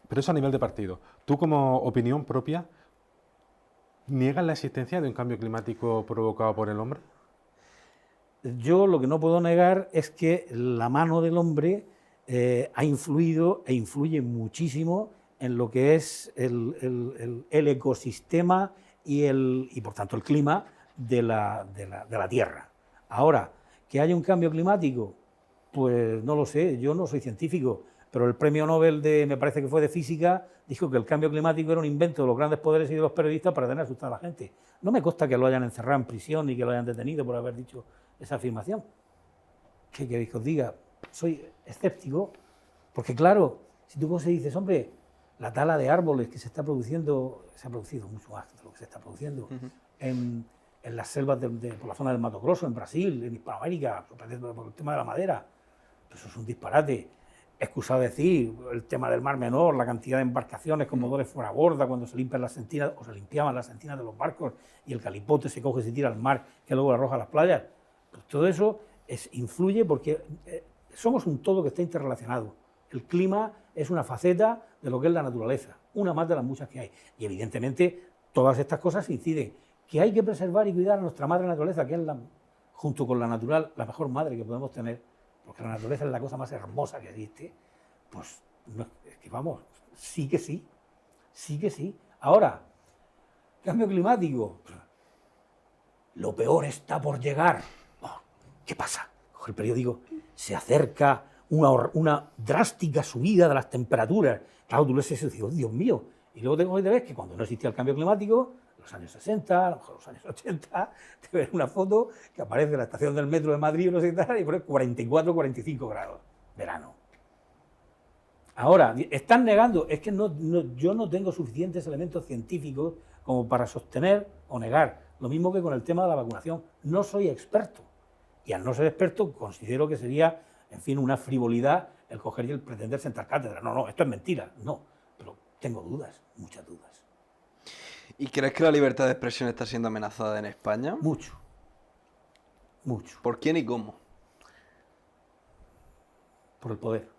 Pero eso a nivel de partido. Tú, como opinión propia, ¿niegas la existencia de un cambio climático provocado por el hombre? Yo lo que no puedo negar es que la mano del hombre ha influido e influye muchísimo en lo que es el ecosistema y por tanto el clima de la Tierra. Ahora, que haya un cambio climático, pues no lo sé, yo no soy científico, pero el premio Nobel me parece que fue de física, dijo que el cambio climático era un invento de los grandes poderes y de los periodistas para tener asustada a la gente. No me consta que lo hayan encerrado en prisión ni que lo hayan detenido por haber dicho esa afirmación. ¿Qué queréis que os diga? Soy escéptico, porque claro, si tú dices, hombre, la tala de árboles que se está produciendo, se ha producido mucho más de lo que se está produciendo en las selvas por la zona del Mato Grosso, en Brasil, en Hispanoamérica, por el tema de la madera, pues eso es un disparate. Excusado decir, el tema del Mar Menor, la cantidad de embarcaciones con motores fuera borda cuando se limpian las sentinas o se limpiaban las sentinas de los barcos y el calipote se coge y se tira al mar que luego arroja a las playas. Pues todo eso influye porque somos un todo que está interrelacionado. El clima es una faceta de lo que es la naturaleza, una más de las muchas que hay. Y evidentemente todas estas cosas inciden. Que hay que preservar y cuidar a nuestra madre naturaleza, que es junto con la natural, la mejor madre que podemos tener, porque la naturaleza es la cosa más hermosa que existe, pues no, es que vamos, sí que sí, sí que sí. Ahora, cambio climático, lo peor está por llegar. Oh, ¿qué pasa? Coge el periódico, se acerca una drástica subida de las temperaturas. Claro, tú lees eso y dices, oh, Dios mío, y luego te ves que cuando no existía el cambio climático, los años 60, a lo mejor los años 80, te ves una foto que aparece en la estación del metro de Madrid, no sé qué tal, y pone 44, 45 grados, verano. Ahora, están negando, es que yo no tengo suficientes elementos científicos como para sostener o negar, lo mismo que con el tema de la vacunación. No soy experto, y al no ser experto considero que sería, en fin, una frivolidad el coger y el pretender sentar cátedra. No, esto es mentira, no, pero tengo dudas, muchas dudas. ¿Y crees que la libertad de expresión está siendo amenazada en España? Mucho. Mucho. ¿Por quién y cómo? Por el poder.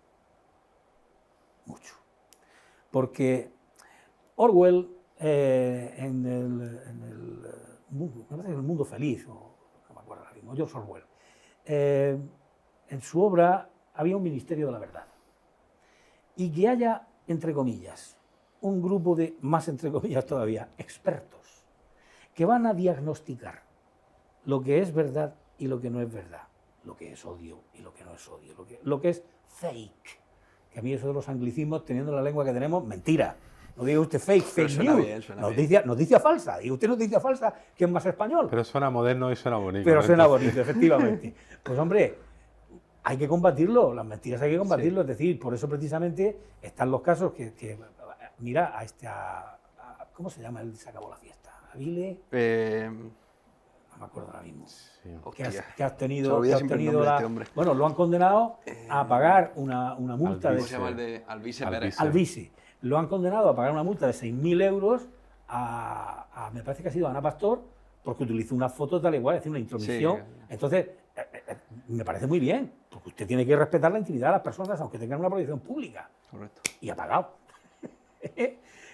Mucho. Porque Orwell, en el mundo feliz, o no me acuerdo ahora mismo, George Orwell, en su obra había un ministerio de la verdad. Y que haya, entre comillas, un grupo de, más entre comillas todavía, expertos, que van a diagnosticar lo que es verdad y lo que no es verdad, lo que es odio y lo que no es odio, lo que es fake, que a mí eso de los anglicismos, teniendo la lengua que tenemos, mentira. No diga usted fake news, noticia falsa, diga usted noticia falsa, que es más español. Pero suena moderno y suena bonito. Pero suena bonito, efectivamente. Pues hombre, hay que combatirlo, las mentiras hay que combatirlo, es decir, por eso precisamente están los casos que mira, ¿cómo se llama el que se acabó la fiesta? ¿Avile? No me acuerdo ahora mismo. Sí. Que has tenido bueno, lo han condenado a pagar una multa ¿cómo se llama el de Alvise Pérez? Alvise. Lo han condenado a pagar una multa de 6.000 euros me parece que ha sido Ana Pastor, porque utilizó una foto tal igual, es decir, una intromisión. Sí. Entonces, me parece muy bien, porque usted tiene que respetar la intimidad de las personas, aunque tengan una proyección pública. Correcto. Y ha pagado.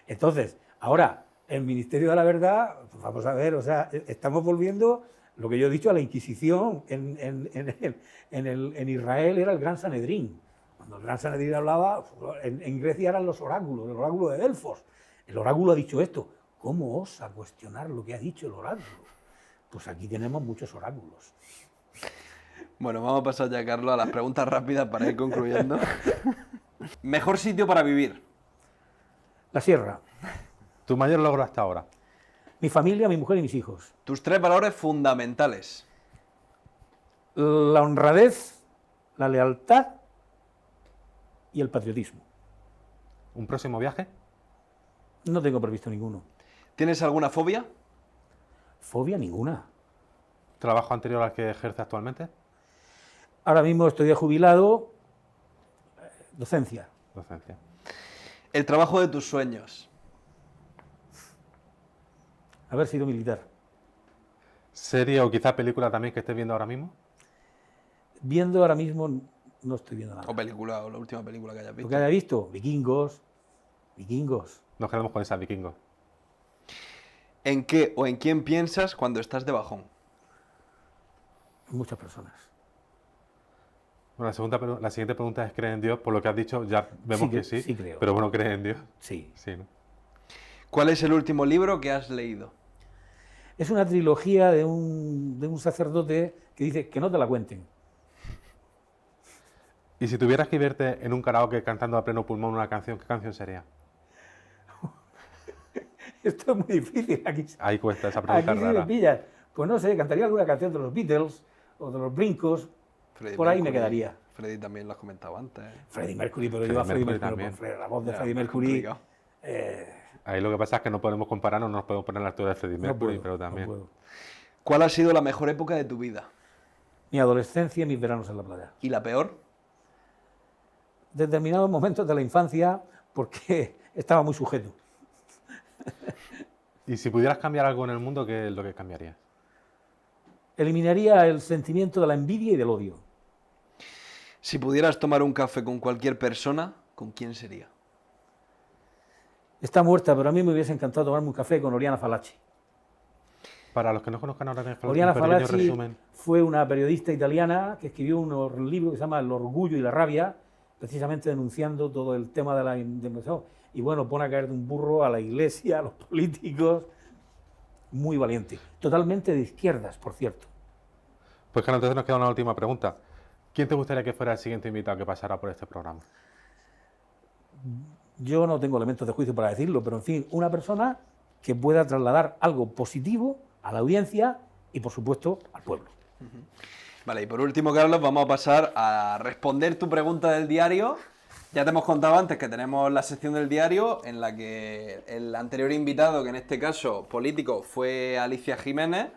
Entonces, ahora, el Ministerio de la Verdad, pues vamos a ver, o sea, estamos volviendo, lo que yo he dicho, a la Inquisición. En Israel era el Gran Sanedrín. Cuando el Gran Sanedrín hablaba, en Grecia eran los oráculos, el oráculo de Delfos. El oráculo ha dicho esto. ¿Cómo osa cuestionar lo que ha dicho el oráculo? Pues aquí tenemos muchos oráculos. Bueno, vamos a pasar ya, Carlos, a las preguntas rápidas para ir concluyendo. ¿Mejor sitio para vivir? La sierra. ¿Tu mayor logro hasta ahora? Mi familia, mi mujer y mis hijos. ¿Tus 3 valores fundamentales? La honradez, la lealtad y el patriotismo. ¿Un próximo viaje? No tengo previsto ninguno. ¿Tienes alguna fobia? Fobia ninguna. trabajo anterior al que ejerce actualmente? Ahora mismo estoy de jubilado, docencia. Docencia. El trabajo de tus sueños. Haber sido militar. ¿Serie o quizá película también que estés viendo ahora mismo? Viendo ahora mismo no estoy viendo nada. O película, o la última película que hayas Lo visto. que haya visto, Vikingos. Nos quedamos con esa, Vikingo. ¿En qué o en quién piensas cuando estás de bajón? Muchas personas. Bueno, la siguiente pregunta es: ¿cree en Dios? Por lo que has dicho, ya vemos que sí. Sí creo. Pero bueno, ¿cree en Dios? Sí. Sí, ¿no? ¿Cuál es el último libro que has leído? Es una trilogía de un sacerdote que dice que no te la cuenten. Y si tuvieras que verte en un karaoke cantando a pleno pulmón una canción, ¿qué canción sería? Esto es muy difícil aquí. Ahí cuesta esa pregunta Aquí sí me rara. pillas. Pues no sé, cantaría alguna canción de los Beatles o de los Brincos. Freddie Por ahí me Mercury. quedaría. Freddie también lo has comentado antes. Freddie Mercury, pero yo Freddie a Freddie Mercury Mercury, también. la voz de Ya, Freddie es Mercury. complicado. Ahí lo que pasa es que no podemos compararnos, no nos podemos poner a la altura de Freddie No Mercury, puedo, pero también. no puedo. ¿Cuál ha sido la mejor época de tu vida? Mi adolescencia y mis veranos en la playa. ¿Y la peor? Determinados momentos de la infancia, porque estaba muy sujeto. Y si pudieras cambiar algo en el mundo, ¿qué es lo que cambiarías? Eliminaría el sentimiento de la envidia y del odio. Si pudieras tomar un café con cualquier persona, ¿con quién sería? Está muerta, pero a mí me hubiese encantado tomarme un café con Oriana Fallaci. Para los que no conozcan ahora, un Oriana pequeño Fallaci resumen. fue una periodista italiana que escribió un libro que se llama El orgullo y la rabia, precisamente denunciando todo el tema de la indemnización. Y bueno, pone a caer de un burro a la iglesia, a los políticos. Muy valiente. Totalmente de izquierdas, por cierto. Pues claro, entonces nos queda una última pregunta. ¿Quién te gustaría que fuera el siguiente invitado que pasara por este programa? Yo no tengo elementos de juicio para decirlo, pero en fin, una persona que pueda trasladar algo positivo a la audiencia y, por supuesto, al pueblo. Vale, y por último, Carlos, vamos a pasar a responder tu pregunta del diario. Ya te hemos contado antes que tenemos la sección del diario en la que el anterior invitado, que en este caso político, fue Alicia Jiménez,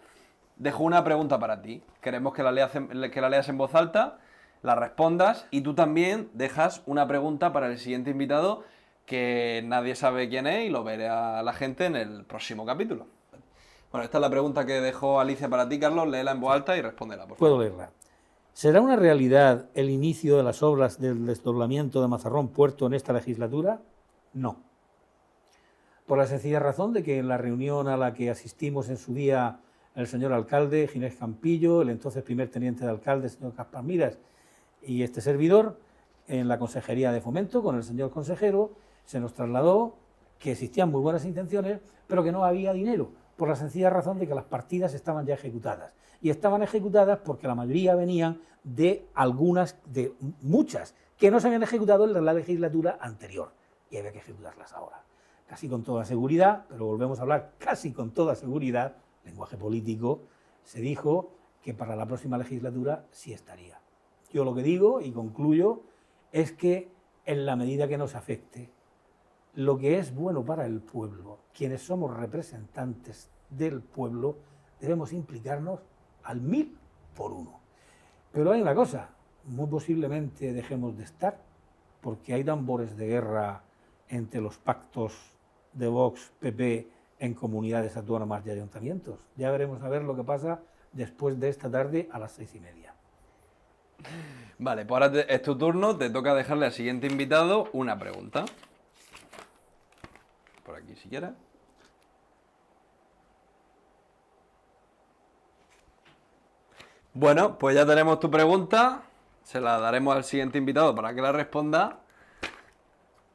dejó una pregunta para ti. Queremos que la leas en voz alta, la respondas y tú también dejas una pregunta para el siguiente invitado que nadie sabe quién es y lo verá la gente en el próximo capítulo. Bueno, esta es la pregunta que dejó Alicia para ti, Carlos. Léela en voz alta y respóndela, por favor. Puedo leerla. ¿Será una realidad el inicio de las obras del desdoblamiento de Mazarrón Puerto en esta legislatura? No. Por la sencilla razón de que en la reunión a la que asistimos en su día el señor alcalde, Ginés Campillo, el entonces primer teniente de alcalde, señor Gaspar Miras, y este servidor, en la Consejería de Fomento, con el señor consejero, se nos trasladó que existían muy buenas intenciones, pero que no había dinero, por la sencilla razón de que las partidas estaban ya ejecutadas. Y estaban ejecutadas porque la mayoría venían de muchas, que no se habían ejecutado en la legislatura anterior. Y había que ejecutarlas ahora. Casi con toda seguridad, pero volvemos a hablar casi con toda seguridad, lenguaje político, se dijo que para la próxima legislatura sí estaría. Yo lo que digo, y concluyo, es que en la medida que nos afecte, lo que es bueno para el pueblo, quienes somos representantes del pueblo, debemos implicarnos al 1000%. Pero hay una cosa, muy posiblemente dejemos de estar, porque hay tambores de guerra entre los pactos de Vox, PP, en comunidades autónomas y ayuntamientos. Ya veremos a ver lo que pasa después de esta tarde a las 6:30. Vale, pues ahora es tu turno, te toca dejarle al siguiente invitado una pregunta. Por aquí, si quieres. Bueno, pues ya tenemos tu pregunta, se la daremos al siguiente invitado para que la responda.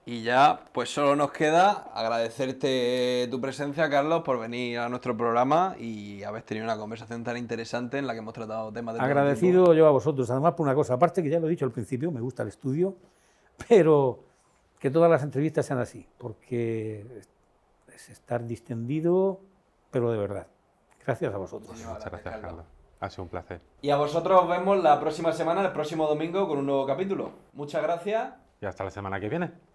Y ya, pues solo nos queda agradecerte tu presencia, Carlos, por venir a nuestro programa y haber tenido una conversación tan interesante en la que hemos tratado temas de todo tipo. Agradecido yo a vosotros, además por una cosa, aparte que ya lo he dicho al principio, me gusta el estudio, pero que todas las entrevistas sean así, porque es estar distendido, pero de verdad. Gracias a vosotros. Muchas gracias, Carlos. Ha sido un placer. Y a vosotros os vemos la próxima semana, el próximo domingo, con un nuevo capítulo. Muchas gracias. Y hasta la semana que viene.